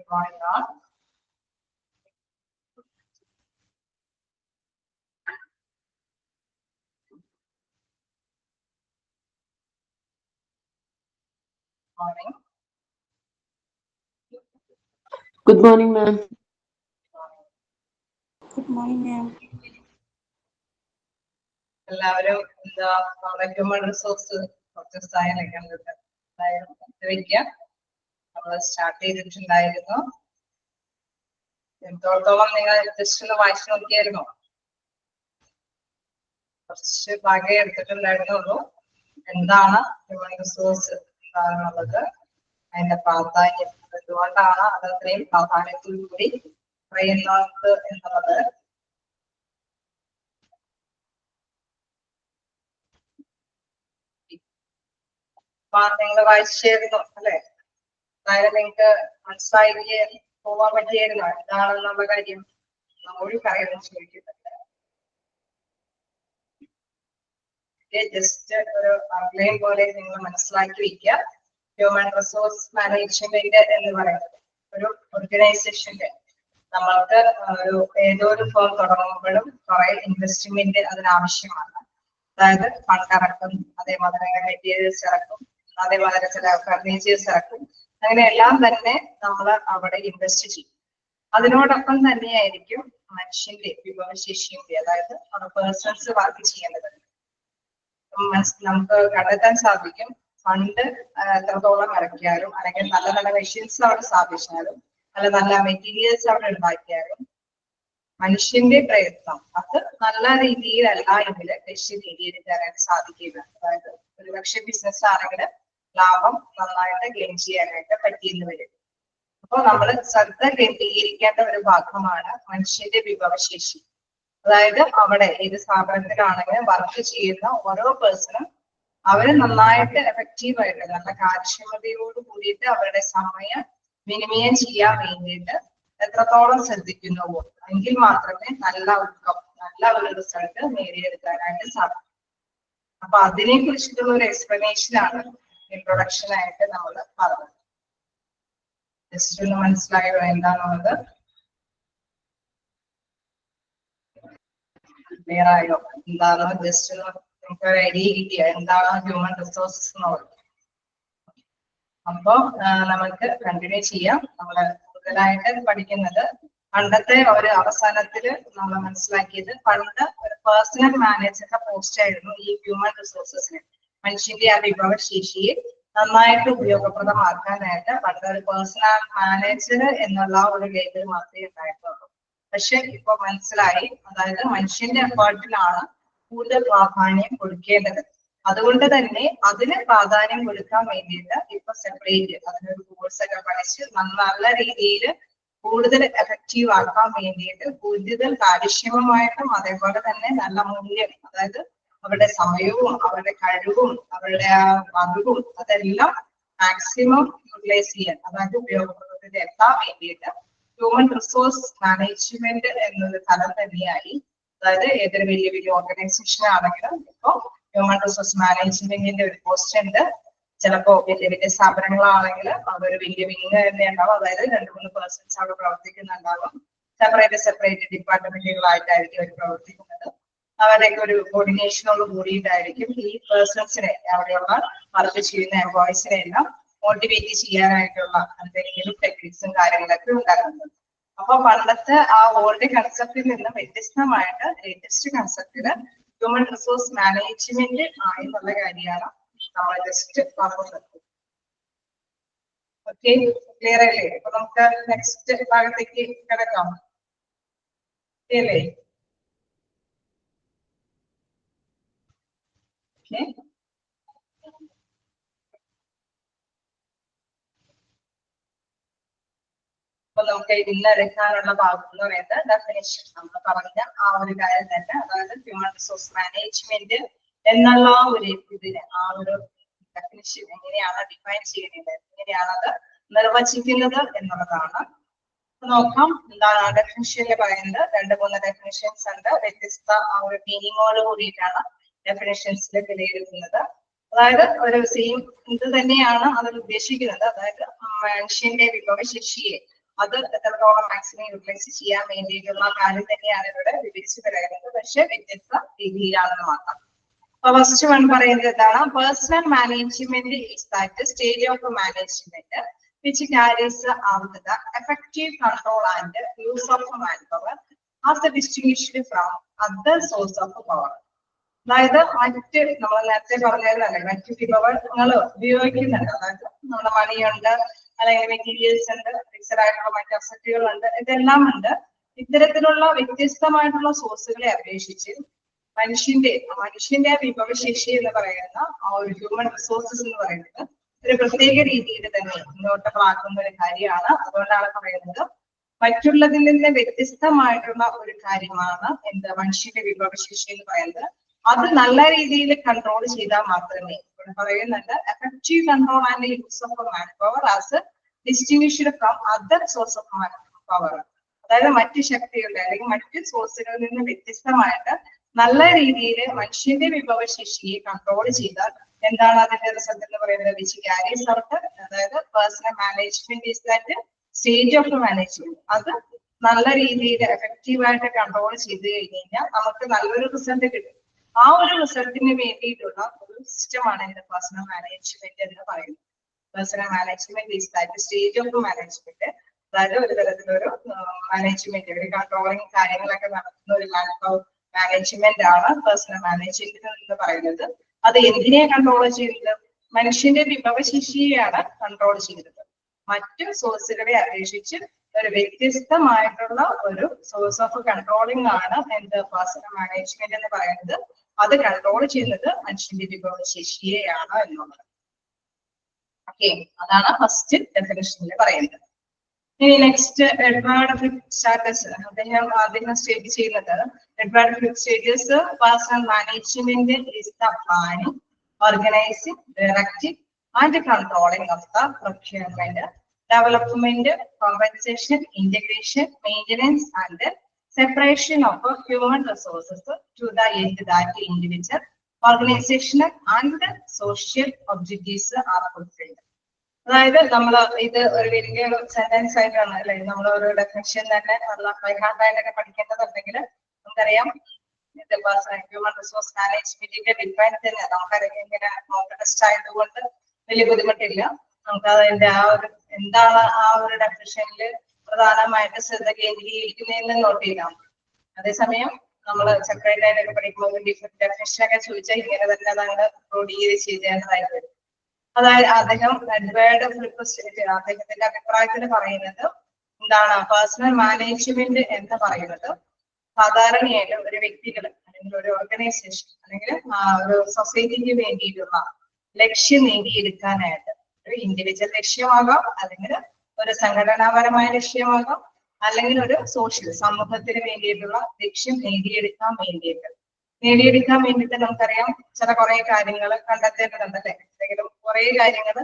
morning all. Morning. Good morning, ma'am. Good morning, ma'am. എല്ലാവരും എന്താ human resource കുറച്ച് ദിവസമായാലും കണ്ടിട്ട് വെക്കുക. നമ്മൾ സ്റ്റാർട്ട് ചെയ്തിട്ടുണ്ടായിരുന്നു. എത്രത്തോളം നിങ്ങൾ ജസ്റ്റ് ഒന്ന് വായിച്ചു നോക്കിയായിരുന്നോ? കുറച്ച് ഭാഗം എടുത്തിട്ടുണ്ടായിരുന്നുള്ളൂ. എന്താണ് ഹ്യൂമൻ റിസോഴ്സ് എന്താണെന്നുള്ളത്, അതിന്റെ പ്രാധാന്യം, എന്തുകൊണ്ടാണ് അത് അത്രയും പ്രാധാന്യത്തോടുകൂടി പറയുന്നത് എന്നുള്ളത് നിങ്ങൾ വായിച്ചായിരുന്നു അല്ലെ? അതായത് നിങ്ങൾക്ക് മനസ്സിലായില്ലേ പോവാൻ പറ്റിയായിരുന്നു എന്താണെന്നുള്ള കാര്യം ഒരു കാര്യം ചോദിക്കുന്നുണ്ട്. ജസ്റ്റ് ഒരു ഔട്ട്ലൈൻ പോലെ നിങ്ങൾ മനസ്സിലാക്കി വെക്കുക. ഹ്യൂമൻ റിസോഴ്സ് മാനേജ്മെന്റ് എന്ന് പറയുന്നത് ഒരു ഓർഗനൈസേഷന്റെ നമ്മൾക്ക് ഏതോ ഒരു ഫേം തുടങ്ങുമ്പോഴും കുറെ ഇൻവെസ്റ്റ്മെന്റ് അതിനാവശ്യമാണ്. അതായത് ഫണ്ട് ഇറക്കും, അതേപോലെ തന്നെ മെറ്റീരിയൽസ് ഇറക്കും, അതേപോലെ ചില ഫർണിച്ചേഴ്സ് ഇറക്കും, അങ്ങനെ എല്ലാം തന്നെ നമ്മൾ അവിടെ ഇൻവെസ്റ്റ് ചെയ്യും. അതിനോടൊപ്പം തന്നെയായിരിക്കും മനുഷ്യന്റെ വിഭവശേഷിയുടെ, അതായത് പേഴ്സൺസ് വർക്ക് ചെയ്യേണ്ടത്. നമുക്ക് കണ്ടെത്താൻ സാധിക്കും ഫണ്ട് എത്രത്തോളം ഇറക്കിയാലും, അല്ലെങ്കിൽ നല്ല നല്ല മെഷീൻസ് അവിടെ സ്ഥാപിച്ചാലും, നല്ല നല്ല മെറ്റീരിയൽസ് അവിടെ ഉണ്ടാക്കിയാലും മനുഷ്യന്റെ പ്രയത്നം അത് നല്ല രീതിയിലല്ല എങ്കിൽ ലക്ഷ്യ രീതിയിൽ തരാൻ സാധിക്കില്ല. അതായത് ഒരുപക്ഷെ ബിസിനസ് ആണെങ്കിൽ ലാഭം നന്നായിട്ട് ഗെയിൻ ചെയ്യാനായിട്ട് പറ്റിയെന്ന് വരും. അപ്പോൾ നമ്മൾ ശ്രദ്ധ കേന്ദ്രീകരിക്കേണ്ട ഒരു ഭാഗമാണ് മനുഷ്യന്റെ വിഭവശേഷി. അതായത് അവിടെ ഏത് സ്ഥാപനത്തിലാണെങ്കിലും വർക്ക് ചെയ്യുന്ന ഓരോ പേഴ്സണും അവര് നന്നായിട്ട് എഫക്റ്റീവായിട്ട് നല്ല കാര്യക്ഷമതയോട് കൂടിയിട്ട് അവരുടെ സമയം വിനിമയം ചെയ്യാൻ വേണ്ടിയിട്ട് എത്രത്തോളം ശ്രദ്ധിക്കുന്നുവോ എങ്കിൽ മാത്രമേ നല്ല ഔട്ട്കം, നല്ല ഒരു റിസൾട്ട് നേടിയെടുക്കാനായിട്ട് സാധിക്കും. അപ്പൊ അതിനെ കുറിച്ചിട്ടുള്ള ഒരു എക്സ്പ്ലനേഷൻ ആണ് ഇൻട്രൊഡക്ഷൻ ആയിട്ട് നമ്മൾ പറഞ്ഞത്. ജസ്റ്റ് ഒന്ന് മനസ്സിലായോ എന്താണുള്ളത്? ക്ലിയർ ആയോ? എന്താണ് ജസ്റ്റ് ഒന്ന് നമുക്ക് ഐഡിയ കിട്ടിയ എന്താണ് ഹ്യൂമൻ റിസോഴ്സസ് എന്നുള്ളത്? അപ്പൊ നമുക്ക് കണ്ടിന്യൂ ചെയ്യാം. നമ്മള് കൂടുതലായിട്ട് പഠിക്കുന്നത് പണ്ടത്തെ ഒരു അവസാനത്തില് നമ്മൾ മനസ്സിലാക്കിയത് പണ്ട് ഒരു പേഴ്സണൽ മാനേജറുടെ പോസ്റ്റ് ആയിരുന്നു ഈ ഹ്യൂമൻ റിസോഴ്സസിന്. മനുഷ്യന്റെ ആ വിഭവശേഷിയെ നന്നായിട്ട് ഉപയോഗപ്രദമാക്കാനായിട്ട് പണ്ട് ഒരു പേഴ്സണൽ മാനേജർ എന്നുള്ള ഒരു ലേബൽ മാത്രമേ ഉണ്ടായിട്ടുള്ളൂ. പക്ഷെ ഇപ്പൊ മനസ്സിലായി, അതായത് മനുഷ്യന്റെ എഫേർട്ടിലാണ് കൂടുതൽ പ്രാധാന്യം കൊടുക്കേണ്ടത്. അതുകൊണ്ട് തന്നെ അതിന് പ്രാധാന്യം കൊടുക്കാൻ വേണ്ടിയിട്ട് ഇപ്പൊ സെപ്പറേറ്റ് അതിനൊരു കോഴ്സ് ഒക്കെ പഠിച്ച് നല്ല രീതിയിൽ കൂടുതൽ എഫക്റ്റീവ് ആക്കാൻ വേണ്ടിയിട്ട് കൂടുതൽ കാര്യക്ഷമമായിട്ടും അതേപോലെ തന്നെ നല്ല മൂല്യം, അതായത് അവരുടെ സമയവും അവരുടെ കഴിവും അവരുടെ അറിവും അതെല്ലാം മാക്സിമം യൂട്ടിലൈസ് ചെയ്യാൻ, അതായത് ഉപയോഗപ്രദത്തിൽ എത്താൻ വേണ്ടിയിട്ട് ഹ്യൂമൻ റിസോഴ്സ് മാനേജ്മെന്റ് എന്നൊരു തലം തന്നെയായി. അതായത് ഏതൊരു വലിയ വലിയ ഓർഗനൈസേഷൻ ആണെങ്കിലും ഇപ്പൊ ഹ്യൂമൻ റിസോഴ്സ് മാനേജ്മെന്റിന്റെ ഒരു പോസ്റ്റ് ഉണ്ട്. ചിലപ്പോ വലിയ വലിയ സ്ഥാപനങ്ങളാണെങ്കിൽ അതൊരു വലിയ വിങ് തന്നെ ഉണ്ടാവും. അതായത് 2-3 പേഴ്സൺസ് അവിടെ പ്രവർത്തിക്കുന്നുണ്ടാവും. സെപ്പറേറ്റ് ഡിപ്പാർട്ട്മെന്റുകളായിട്ടായിരിക്കും അവർ പ്രവർത്തിക്കുന്നത്. അവരുടെയൊക്കെ ഒരു കോർഡിനേഷനോട് കൂടിയിട്ടായിരിക്കും ഈ പേഴ്സൺസിനെ, അവിടെയുള്ള വർക്ക് ചെയ്യുന്ന എംപ്ലോയീസിനെ എല്ലാം മോട്ടിവേറ്റ് ചെയ്യാനായിട്ടുള്ള എന്തെങ്കിലും ടെക്നിക്സും കാര്യങ്ങളൊക്കെ ഉണ്ടാകുന്നത്. അപ്പൊ പണ്ടത്തെ ആ ഓൾഡ് കൺസെപ്റ്റിൽ നിന്ന് വ്യത്യസ്തമായിട്ട് ലേറ്റസ്റ്റ് കൺസെപ്റ്റില് ഹ്യൂമൻ റിസോഴ്സ് മാനേജ്മെന്റ് എന്നുള്ള കാര്യമാണ് നമ്മൾ ജസ്റ്റ് പറഞ്ഞത്. ഓക്കെ, ക്ലിയർ അല്ലേ? അപ്പൊ നമുക്ക് നെക്സ്റ്റ് ഭാഗത്തേക്ക് കിടക്കാം അല്ലേ? ഓക്കെ, അപ്പൊ നമുക്ക് ഇന്ന് എടുക്കാനുള്ള ഭാഗം എന്ന് പറയുന്നത് ഡെഫിനിഷൻ. നമ്മൾ പറഞ്ഞ ആ ഒരു കാര്യം തന്നെ, അതായത് ഹ്യൂമൻ റിസോഴ്സ് മാനേജ്മെന്റ് എന്നുള്ള ഒരു ഇതിന് ആ ഒരു ഡെഫിനിഷൻ എങ്ങനെയാണ് ഡിഫൈൻ ചെയ്യുന്നത്, എങ്ങനെയാണ് അത് നിർവചിക്കുന്നത് എന്നുള്ളതാണ്. നോക്കാം എന്താണ് ആ ഡെഫിനിഷനിൽ പറയുന്നത്. 2-3 ഡെഫിനിഷൻസ് ഉണ്ട്. വ്യത്യസ്ത ആ ഒരു മീനിങ്ങോട് കൂടിയിട്ടാണ് ഡെഫിനിഷൻസിൽ വിലയിരുത്തുന്നത്. അതായത് ഒരു സെയിം ഇത് തന്നെയാണ് അതിൽ ഉദ്ദേശിക്കുന്നത്. അതായത് മനുഷ്യന്റെ വിഭവശേഷിയെ അത് എത്രത്തോളം മാക്സിമം യൂട്ടിലൈസ് ചെയ്യാൻ വേണ്ടിയിട്ടുള്ള കാര്യം തന്നെയാണ് ഇവിടെ വിവരിച്ചു പറയുന്നത്. പക്ഷെ വ്യത്യസ്ത രീതിയിലാണെന്ന് മാത്രം. അപ്പൊ ഫസ്റ്റ് വൺ പറയുന്നത് എന്താണ്? Personnel management is that stage of management which carries out the effective control and use of manpower as distinguished from other source of power. അതായത് മറ്റ് നമ്മൾ നേരത്തെ പറഞ്ഞതല്ലേ, മറ്റു വിഭവങ്ങൾ ഉപയോഗിക്കുന്നുണ്ട്. അതായത് നമ്മുടെ മണിയുണ്ട്, അല്ലെങ്കിൽ മെറ്റീരിയൽസ് ഉണ്ട്, ഫിക്സഡ് ആയിട്ടുള്ള മറ്റ് അസറ്റുകളുണ്ട്, ഇതെല്ലാം ഉണ്ട്. ഇത്തരത്തിലുള്ള വ്യത്യസ്തമായിട്ടുള്ള സോഴ്സുകളെ അപേക്ഷിച്ച് മനുഷ്യന്റെ വിഭവശേഷി എന്ന് പറയുന്ന ആ ഒരു ഹ്യൂമൻ റിസോഴ്സസ് എന്ന് പറയുന്നത് ഒരു പ്രത്യേക രീതിയിൽ തന്നെ മുന്നോട്ടമാക്കുന്ന ഒരു കാര്യമാണ്. അതുകൊണ്ടാണ് പറയുന്നത് മറ്റുള്ളതിൽ നിന്ന് വ്യത്യസ്തമായിട്ടുള്ള ഒരു കാര്യമാണ് എന്ത് മനുഷ്യന്റെ വിഭവശേഷി എന്ന് പറയുന്നത്. അത് നല്ല രീതിയിൽ കൺട്രോൾ ചെയ്താൽ മാത്രമേ, ഇവിടെ പറയുന്നുണ്ട് effective control and use of man power as distinguished from other source of man power. അതായത് മറ്റു ശക്തികളുടെ അല്ലെങ്കിൽ മറ്റു സോഴ്സുകളിൽ നിന്ന് വ്യത്യസ്തമായിട്ട് നല്ല രീതിയിൽ മനുഷ്യന്റെ വിഭവശേഷിയെ കൺട്രോൾ ചെയ്താൽ എന്താണ് അതിന്റെ റിസൾട്ട് എന്ന് പറയുന്നത്? വിച്ച് ക്യാരീസ് ഔട്ട്, അതായത് personnel management is that stage of management. അത് നല്ല രീതിയിൽ എഫക്റ്റീവായിട്ട് കൺട്രോൾ ചെയ്ത് കഴിഞ്ഞാൽ നമുക്ക് നല്ലൊരു റിസൾട്ട് കിട്ടും. ആ ഒരു റിസൾട്ടിന് വേണ്ടിയിട്ടുള്ള ഒരു സിസ്റ്റമാണ് എന്റെ പേഴ്സണൽ മാനേജ്മെന്റ് എന്ന് പറയുന്നത്. Personnel management is that stage of management. അതായത് ഒരു തരത്തിലൊരു മാനേജ്മെന്റ്, ഒരു കൺട്രോളിങ് കാര്യങ്ങളൊക്കെ നടത്തുന്ന ഒരു മാനേജ്മെന്റ് ആണ് പേഴ്സണൽ മാനേജ്മെന്റ് എന്ന് പറയുന്നത്. അത് എന്തിനെ കൺട്രോൾ ചെയ്യുന്നത്? മനുഷ്യന്റെ വിഭവശേഷിയെയാണ് കൺട്രോൾ ചെയ്യുന്നത്. മറ്റു സോഴ്സുകളെ അപേക്ഷിച്ച് ഒരു വ്യത്യസ്തമായിട്ടുള്ള ഒരു സോഴ്സ് ഓഫ് കൺട്രോളിംഗ് ആണ് എന്ത് പേഴ്സണൽ മാനേജ്മെന്റ് എന്ന് പറയുന്നത്. അത് കൺട്രോൾ ചെയ്യുന്നത് മനുഷ്യന്റെ വിഭവശേഷിയെയാണ് എന്നുള്ളത്. ഓക്കെ, അതാണ് ഫസ്റ്റ് ഡെഫിനിഷനിൽ പറയുന്നത്. ഇനി നെക്സ്റ്റ് എഡ്വേർഡ് ഫ്രിറ്റ്സ് അദ്ദേഹം സ്റ്റേറ്റ് ചെയ്യുന്നത് Edward Fritz personnel management is the planning, organising, directing and controlling of the procurement, development, compensation, integration, maintenance and separation of human resources to the end that individual, organizational and social objectives are fulfilled. അതായത് നമ്മൾ ഇത് ഒരു വലിയ sentence ആയിട്ടാണ് അല്ലെ, നമ്മൾ ഒരു definition തന്നെ ബൈഹാർട്ടായിട്ടൊക്കെ പഠിക്കേണ്ടതുണ്ടെങ്കിൽ നമുക്കറിയാം ഹ്യൂമൻ റിസോഴ്സ് മാനേജ്മെന്റിന്റെ ഡിഫൈൻ തന്നെ നമുക്കറിയാം. ഇങ്ങനെ ടെസ്റ്റ് ആയതുകൊണ്ട് വലിയ ബുദ്ധിമുട്ടില്ല. നമുക്ക് അതിന്റെ ആ ഒരു എന്താണ് ആ ഒരു ഡെഫിനിഷനിൽ പ്രധാനമായിട്ട് ശ്രദ്ധ കേന്ദ്രീകരിക്കുന്നതെന്ന് നോട്ട് ചെയ്യാം. അതേസമയം നമ്മൾ സെപ്പറേറ്റ് പഠിക്കുമ്പോൾ ഡെഫിനിഷൻ ഒക്കെ ചോദിച്ചാൽ ഇങ്ങനെ തന്നെ അതങ്ങ് ക്രോഡീകരിച്ച് ചെയ്തേണ്ടതായിട്ട് വരും. അതായത് അദ്ദേഹത്തിന്റെ അഭിപ്രായത്തിൽ പറയുന്നത് എന്താണ്? പേഴ്സണൽ മാനേജ്മെന്റ് എന്ന് പറയുന്നത് സാധാരണയായിട്ട് ഒരു വ്യക്തികൾ അല്ലെങ്കിൽ ഒരു ഓർഗനൈസേഷൻ അല്ലെങ്കിൽ ഒരു സൊസൈറ്റിക്ക് വേണ്ടിയിട്ടുള്ള ലക്ഷ്യം നേടിയെടുക്കാനായിട്ട് ഒരു ഇൻഡിവിജ്വൽ ലക്ഷ്യമാകാം, അല്ലെങ്കിൽ ഒരു സംഘടനാപരമായ ലക്ഷ്യമാകാം, അല്ലെങ്കിൽ ഒരു സോഷ്യൽ സമൂഹത്തിന് വേണ്ടിയിട്ടുള്ള ലക്ഷ്യം നേടിയെടുക്കാൻ വേണ്ടിയിട്ട് നമുക്കറിയാം ചില കുറെ കാര്യങ്ങൾ കണ്ടെത്തേണ്ടതുണ്ട് അല്ലെ. എന്തെങ്കിലും കുറെ കാര്യങ്ങൾ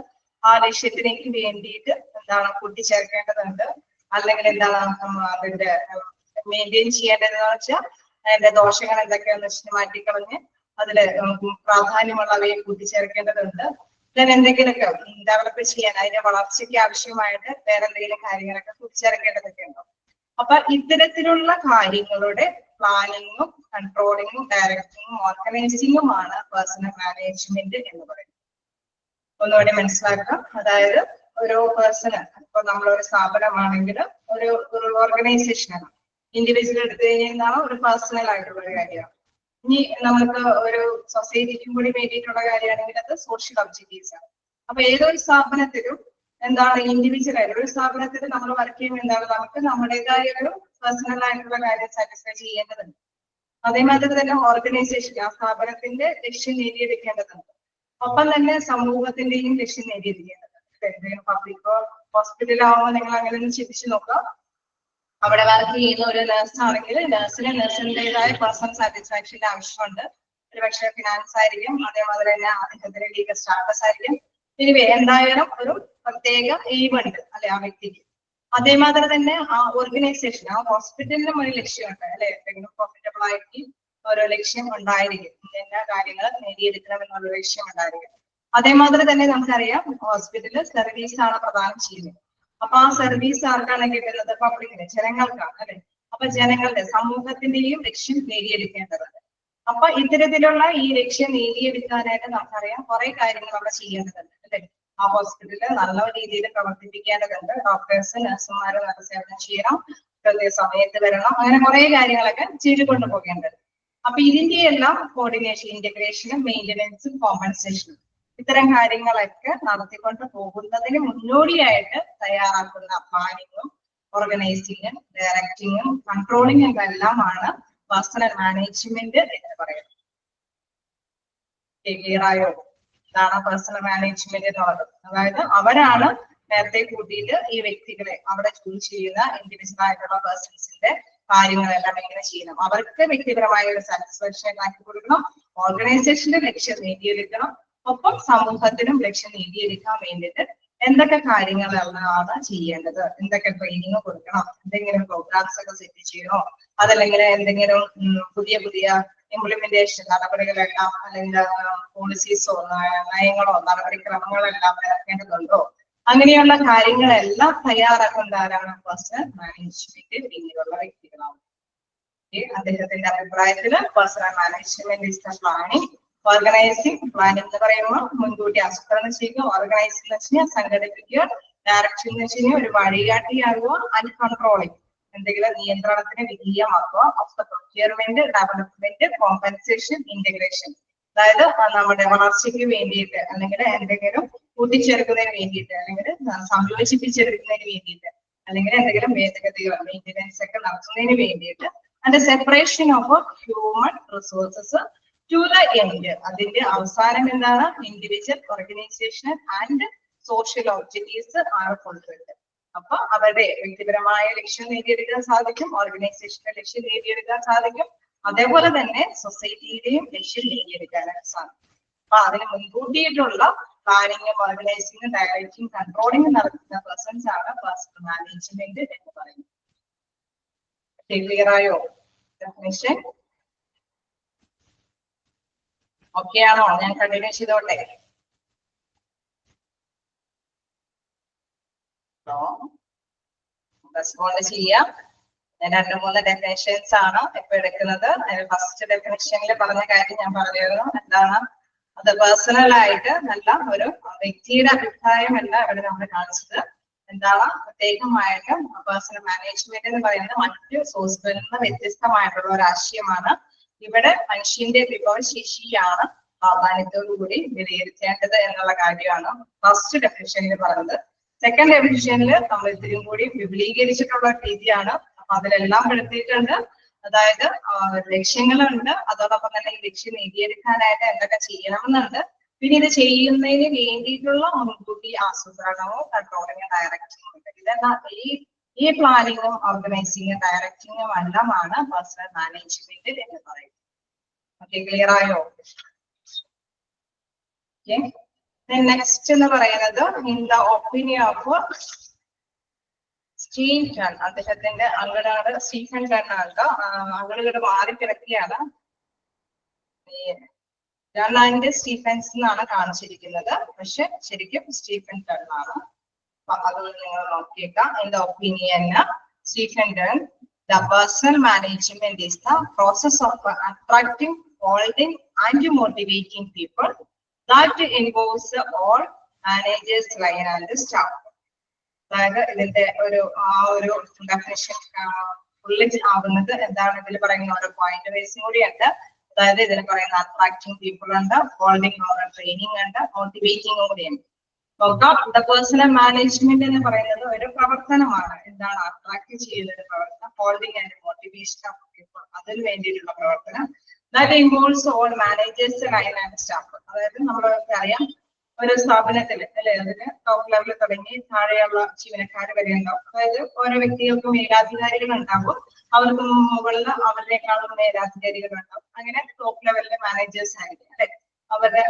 ആ ലക്ഷ്യത്തിലേക്ക് വേണ്ടിയിട്ട് എന്താണ് കൂട്ടിച്ചേർക്കേണ്ടതുണ്ട്, അല്ലെങ്കിൽ എന്താണ് അതിന്റെ മെയിൻറ്റെയിൻ ചെയ്യേണ്ടതെന്ന് വെച്ചാൽ അതിന്റെ ദോഷങ്ങൾ എന്തൊക്കെയാണെന്ന് വെച്ചാൽ മാറ്റിക്കളഞ്ഞ് അതില് പ്രാധാന്യമുള്ളവയെ കൂട്ടിച്ചേർക്കേണ്ടതുണ്ട്. then എന്തെങ്കിലുമൊക്കെ ഡെവലപ്പ് ചെയ്യാൻ അതിന്റെ വളർച്ചയ്ക്ക് ആവശ്യമായിട്ട് വേറെ എന്തെങ്കിലും കാര്യങ്ങളൊക്കെ കൂട്ടിച്ചേർക്കേണ്ടതൊക്കെ ഉണ്ടാവും. അപ്പൊ ഇത്തരത്തിലുള്ള കാര്യങ്ങളുടെ പ്ലാനിങ്ങും കൺട്രോളിങ്ങും ഡയറക്റ്റിങ്ങും ഓർഗനൈസിങ്ങുമാണ് പേഴ്സണൽ മാനേജ്മെന്റ് എന്ന് പറയുന്നത്. ഒന്നുകൂടി മനസ്സിലാക്കാം. അതായത് ഒരു പേഴ്സണ്, ഇപ്പൊ നമ്മളൊരു സ്ഥാപനമാണെങ്കിൽ ഒരു ഓർഗനൈസേഷനാണ്, ഇൻഡിവിജ്വൽ എടുത്തു കഴിഞ്ഞാൽ ഒരു പേഴ്സണൽ ആയിട്ടുള്ള ഒരു കാര്യമാണ്. ഇനി നമുക്ക് ഒരു സൊസൈറ്റിക്കും കൂടി വേണ്ടിയിട്ടുള്ള കാര്യമാണെങ്കിൽ അത് സോഷ്യൽ ഒബ്ജക്റ്റീവ്സ് ആണ്. അപ്പൊ ഏതൊരു സ്ഥാപനത്തിലും എന്താണ് ഇൻഡിവിജ്വൽ ആയിട്ട് ഒരു സ്ഥാപനത്തിൽ നമ്മൾ വർക്ക് ചെയ്യുമ്പോൾ എന്താണ് നമുക്ക് നമ്മുടേതായ ഒരു പേഴ്സണൽ ആയിട്ടുള്ള കാര്യം സാറ്റിസ്ഫൈ ചെയ്യേണ്ടതുണ്ട്. അതേമാതിരി തന്നെ ഓർഗനൈസേഷൻ ആ സ്ഥാപനത്തിന്റെ ലക്ഷ്യം നേടിയെടുക്കേണ്ടതുണ്ട്. ഒപ്പം തന്നെ സമൂഹത്തിന്റെയും ലക്ഷ്യം നേടിയെടുക്കേണ്ടതുണ്ട്. പബ്ലിക്കോ ഹോസ്പിറ്റലാവുമ്പോൾ നിങ്ങൾ അങ്ങനെ ഒന്ന് ചിന്തിച്ചു നോക്കുക. അവിടെ വർക്ക് ചെയ്യുന്ന ഒരു നഴ്സ് ആണെങ്കിൽ നഴ്സിന്റേതായ പേഴ്സണൽ സാറ്റിസ്ഫാക്ഷന്റെ ആവശ്യമുണ്ട്. ഒരുപക്ഷെ ഫിനാൻസ് ആയിരിക്കും, അതേമാതിരി തന്നെ അദ്ദേഹത്തിന്റെ ലീഗൽ സ്റ്റാറ്റസ് ആയിരിക്കും. ഇനി എന്തായാലും ഒരു പ്രത്യേക എയിം ഉണ്ട് അല്ലെ ആ വ്യക്തിക്ക്. അതേമാതിരി തന്നെ ആ ഓർഗനൈസേഷൻ ആ ഹോസ്പിറ്റലിനും ഒരു ലക്ഷ്യമുണ്ട് അല്ലെ, എന്തെങ്കിലും പ്രോഫിറ്റബിൾ ആയിട്ട് ഓരോ ലക്ഷ്യം ഉണ്ടായിരിക്കും, എല്ലാ കാര്യങ്ങൾ നേടിയെടുക്കണം എന്നുള്ള ലക്ഷ്യം ഉണ്ടായിരിക്കും. അതേമാതിരി തന്നെ നമുക്കറിയാം ഹോസ്പിറ്റലിൽ സർവീസ് ആണ് പ്രദാനം ചെയ്യുന്നത്. അപ്പൊ ആ സർവീസ് ആർക്കാണ് കിട്ടുന്നത്? പബ്ലിക്കിന്, ജനങ്ങൾക്കാണ് അല്ലെ. അപ്പൊ ജനങ്ങളുടെ സമൂഹത്തിന്റെയും ലക്ഷ്യം നേടിയെടുക്കേണ്ടതുണ്ട്. അപ്പൊ ഇത്തരത്തിലുള്ള ഈ ലക്ഷ്യം നേടിയെടുക്കാനായിട്ട് നമുക്കറിയാം കുറെ കാര്യങ്ങൾ അവിടെ ചെയ്യേണ്ടതുണ്ട് അല്ലെ. ആ ഹോസ്പിറ്റലിൽ നല്ല രീതിയിൽ പ്രവർത്തിപ്പിക്കേണ്ടതുണ്ട്. ഡോക്ടേഴ്സ്, നഴ്സുമാര് നല്ല സേവനം ചെയ്യണം, കൃത്യ സമയത്ത് വരണം, അങ്ങനെ കുറെ കാര്യങ്ങളൊക്കെ ചെയ്തു കൊണ്ടുപോകേണ്ടത്. അപ്പൊ ഇതിന്റെ എല്ലാം കോർഡിനേഷൻ, ഇന്റഗ്രേഷനും മെയിന്റനൻസും കോമ്പൻസേഷനും ഇത്തരം കാര്യങ്ങളൊക്കെ നടത്തിക്കൊണ്ട് പോകുന്നതിന് മുന്നോടിയായിട്ട് തയ്യാറാക്കുന്ന പ്ലാനിങ്ങും ഓർഗനൈസിങ്ങും ഡയറക്ടിങ്ങും കൺട്രോളിങ്ങും എല്ലാമാണ് പേഴ്സണൽ മാനേജ്മെന്റ് എന്ന് പറയുന്നത്. ക്ലിയറായോ? ഇതാണ് പേഴ്സണൽ മാനേജ്മെന്റ് എന്നുള്ളത്. അതായത് അവരാണ് നേരത്തെ കൂട്ടിയിട്ട് ഈ വ്യക്തികളെ, അവിടെ ജോലി ചെയ്യുന്ന ഇൻഡിവിജ്വൽ ആയിട്ടുള്ള പേഴ്സൺസിന്റെ കാര്യങ്ങളെല്ലാം എങ്ങനെ ചെയ്യണം, അവർക്ക് വ്യക്തിപരമായ ഒരു സാറ്റിസ്ഫാക്ഷൻ ഉണ്ടാക്കി കൊടുക്കണം, ഓർഗനൈസേഷന്റെ ലക്ഷ്യം നേടിയെടുക്കണം, ഒപ്പം സമൂഹത്തിനും ലക്ഷ്യം നേടിയെടുക്കാൻ വേണ്ടിയിട്ട് എന്തൊക്കെ കാര്യങ്ങളാണ് ചെയ്യേണ്ടത്, എന്തൊക്കെ ട്രെയിനിങ് കൊടുക്കണം, എന്തെങ്കിലും പ്രോഗ്രാംസ് ഒക്കെ സെറ്റ് ചെയ്യണോ, അതല്ലെങ്കിൽ എന്തെങ്കിലും പുതിയ പുതിയ ഇംപ്ലിമെന്റേഷൻ നടപടികളെല്ലാം അല്ലെങ്കിൽ പോളിസീസോ നയങ്ങളോ നടപടിക്രമങ്ങളെല്ലാം ഇറക്കേണ്ടതുണ്ടോ, അങ്ങനെയുള്ള കാര്യങ്ങളെല്ലാം തയ്യാറാക്കുന്ന ആരാണ്? പേഴ്സണൽ മാനേജ്മെന്റ് പിന്നീടുള്ള വ്യക്തികളാണ്. അദ്ദേഹത്തിന്റെ അഭിപ്രായത്തിൽ personnel management is the planning, organising. Planning എന്ന് പറയുമ്പോൾ മുൻകൂട്ടി ആസൂത്രണം ചെയ്യുക, ഓർഗനൈസിംഗ് എന്ന് വെച്ചാൽ സംഘടിപ്പിക്കുക, ഡയറക്ഷൻ എന്ന് വെച്ചാൽ ഒരു വഴികാട്ടിയാകുക, ആൻഡ് കൺട്രോളിങ് എന്തെങ്കിലും നിയന്ത്രണത്തിന് വിധേയമാക്കുക, of the procurement, development, compensation, integration. അതായത് നമ്മുടെ വളർച്ചയ്ക്ക് വേണ്ടിയിട്ട് അല്ലെങ്കിൽ എന്തെങ്കിലും കൂട്ടിച്ചേർക്കുന്നതിന് വേണ്ടിയിട്ട് അല്ലെങ്കിൽ സംയോജിപ്പിച്ചെടുക്കുന്നതിന് വേണ്ടിയിട്ട് അല്ലെങ്കിൽ എന്തെങ്കിലും ഭേദഗതികൾ മെയിൻ്റനൻസ് ഒക്കെ നടത്തുന്നതിന് വേണ്ടിയിട്ട് അതിന്റെ separation of human resources to the end. അതിന്റെ അവസാനം എന്താണ്? Individual, organisation and social objectives ആണ് ഫുൾഫിൽഡ്. അപ്പൊ അവരുടെ വ്യക്തിപരമായ ലക്ഷ്യം നേടിയെടുക്കാൻ സാധിക്കും, ഓർഗനൈസേഷന്റെ ലക്ഷ്യം നേടിയെടുക്കാൻ സാധിക്കും, അതേപോലെ തന്നെ സൊസൈറ്റിയുടെയും ലക്ഷ്യം നേടിയെടുക്കാനായിട്ട് സാധിക്കും. അപ്പൊ അതിന് മുൻകൂട്ടിയിട്ടുള്ള പ്ലാനിങ്ങും ഓർഗനൈസിങ്ങും ഡയറക്റ്റിംഗ് കൺട്രോളിംഗ് നടത്തുന്ന പേഴ്സൺസ് ആണ് പേഴ്സണൽ മാനേജ്മെന്റ് എന്ന് പറയുന്നത്. ക്ലിയർ ആയോ ഡെഫിനിഷൻ? ഓക്കെ ആണോ? ഞാൻ കണ്ടിന്യൂ ചെയ്തോട്ടെ? റെസ്പോണ്ട് ചെയ്യാം. ഞാൻ 2-3 ഡെഫിനേഷൻസ് ആണ് ഇപ്പൊ എടുക്കുന്നത്. അതിൽ ഫസ്റ്റ് ഡെഫിനേഷനിൽ പറഞ്ഞ കാര്യം ഞാൻ പറഞ്ഞിരുന്നു. എന്താണ് അത്? പേഴ്സണൽ ആയിട്ട് നല്ല ഒരു വ്യക്തിയുടെ അഭിപ്രായമല്ല ഇവിടെ നമ്മൾ കാണിച്ചത്. എന്താണ് പ്രത്യേകമായിട്ട് പേഴ്സണൽ മാനേജ്മെന്റ് എന്ന് പറയുന്നത് മറ്റു സോഴ്സുകളിൽ നിന്ന് വ്യത്യസ്തമായിട്ടുള്ള ഒരു ആശയമാണ്. ഇവിടെ മനുഷ്യന്റെ വിഭവശേഷിയാണ് പ്രാധാന്യത്തോടുകൂടി വിലയിരുത്തേണ്ടത് എന്നുള്ള കാര്യമാണ് ഫസ്റ്റ് ഡെഫിനിഷനിൽ പറഞ്ഞത്. സെക്കൻഡ് ഡെഫിനിഷനിൽ നമ്മൾ ഇതിലും കൂടി വിപുലീകരിച്ചിട്ടുള്ള രീതിയാണ്. അപ്പൊ അതിലെല്ലാം പെടുത്തിയിട്ടുണ്ട്. അതായത് ലക്ഷ്യങ്ങളുണ്ട്, അതോടൊപ്പം തന്നെ ഈ ലക്ഷ്യം നേടിയെടുക്കാനായിട്ട് എന്തൊക്കെ ചെയ്യണമെന്നുണ്ട്, പിന്നെ ഇത് ചെയ്യുന്നതിന് വേണ്ടിയിട്ടുള്ള മുൻകൂട്ടി ആസൂത്രണവും കൺട്രോളിങ്ങും ഡയറക്റ്റിംഗും ഉണ്ട്. ഇതെല്ലാം ഈ പ്ലാനിങ്ങും ഓർഗനൈസിങ്ങും ഡയറക്റ്റിംഗും എല്ലാമാണ് പേഴ്സണൽ മാനേജ്മെന്റ് എന്ന് പറയുന്നത്. ഓക്കെ, ക്ലിയർ ആയോ? നെക്സ്റ്റ് എന്ന് പറയുന്നത് in the opinion of Stephen, അദ്ദേഹത്തിന്റെ അങ്കടാണ് സ്റ്റീഫൻ ടൺ ആണ്. അങ്കടുകൾ മാറിക്കിടക്കിയാണ്. രണ്ടാൻഡ് സ്റ്റീഫൻസ് എന്നാണ് കാണിച്ചിരിക്കുന്നത്, പക്ഷെ ശരിക്കും സ്റ്റീഫൻ ടൺ ആണ്. അത് നിങ്ങൾ നോക്കിയേക്കാം. In the opinion Stephen Tun, the personal management is the process of attracting, holding and motivating people that involves all managers, line and staff. അതായത് ഇതിന്റെ ഒരു ഡെഫിനിഷൻ ഫുള്ളി ആവുന്നത് എന്താണ്? ഇതിൽ പറയുന്ന ഒരു പോയിന്റ് വൈസും കൂടിയുണ്ട്. അതായത് ഇതിൽ പറയുന്ന അട്രാക്ടിങ് പീപ്പിൾ ഉണ്ട്, ഹോൾഡിംഗ് ട്രെയിനിങ് ഉണ്ട്, മോട്ടിവേറ്റിംഗും കൂടിയുണ്ട്. ദ പേഴ്സണൽ മാനേജ്മെന്റ് എന്ന് പറയുന്നത് ഒരു പ്രവർത്തനമാണ്. എന്താണ്? അട്രാക്ട് ചെയ്യുന്ന ഒരു പ്രവർത്തനം, holding and motivation of people, അതിന് വേണ്ടിയിട്ടുള്ള പ്രവർത്തനം. That involves all managers, line and staff. അതായത് നമ്മളൊക്കെ അറിയാം, ഒരു സ്ഥാപനത്തിൽ അല്ലെ, അതിന് ടോപ്പ് ലെവലിൽ തുടങ്ങി താഴെയുള്ള ജീവനക്കാർ വരെ ഉണ്ടാവും. അതായത് ഓരോ വ്യക്തികൾക്കും മേലാധികാരികൾ ഉണ്ടാവും, അവർക്ക് മുകളിൽ അവരുടെക്കാളും മേലാധികാരികൾ ഉണ്ടാവും. അങ്ങനെ ടോപ്പ് ലെവലിലെ മാനേജേഴ്സ് ആയിരിക്കും അല്ലെ, അവരുടെ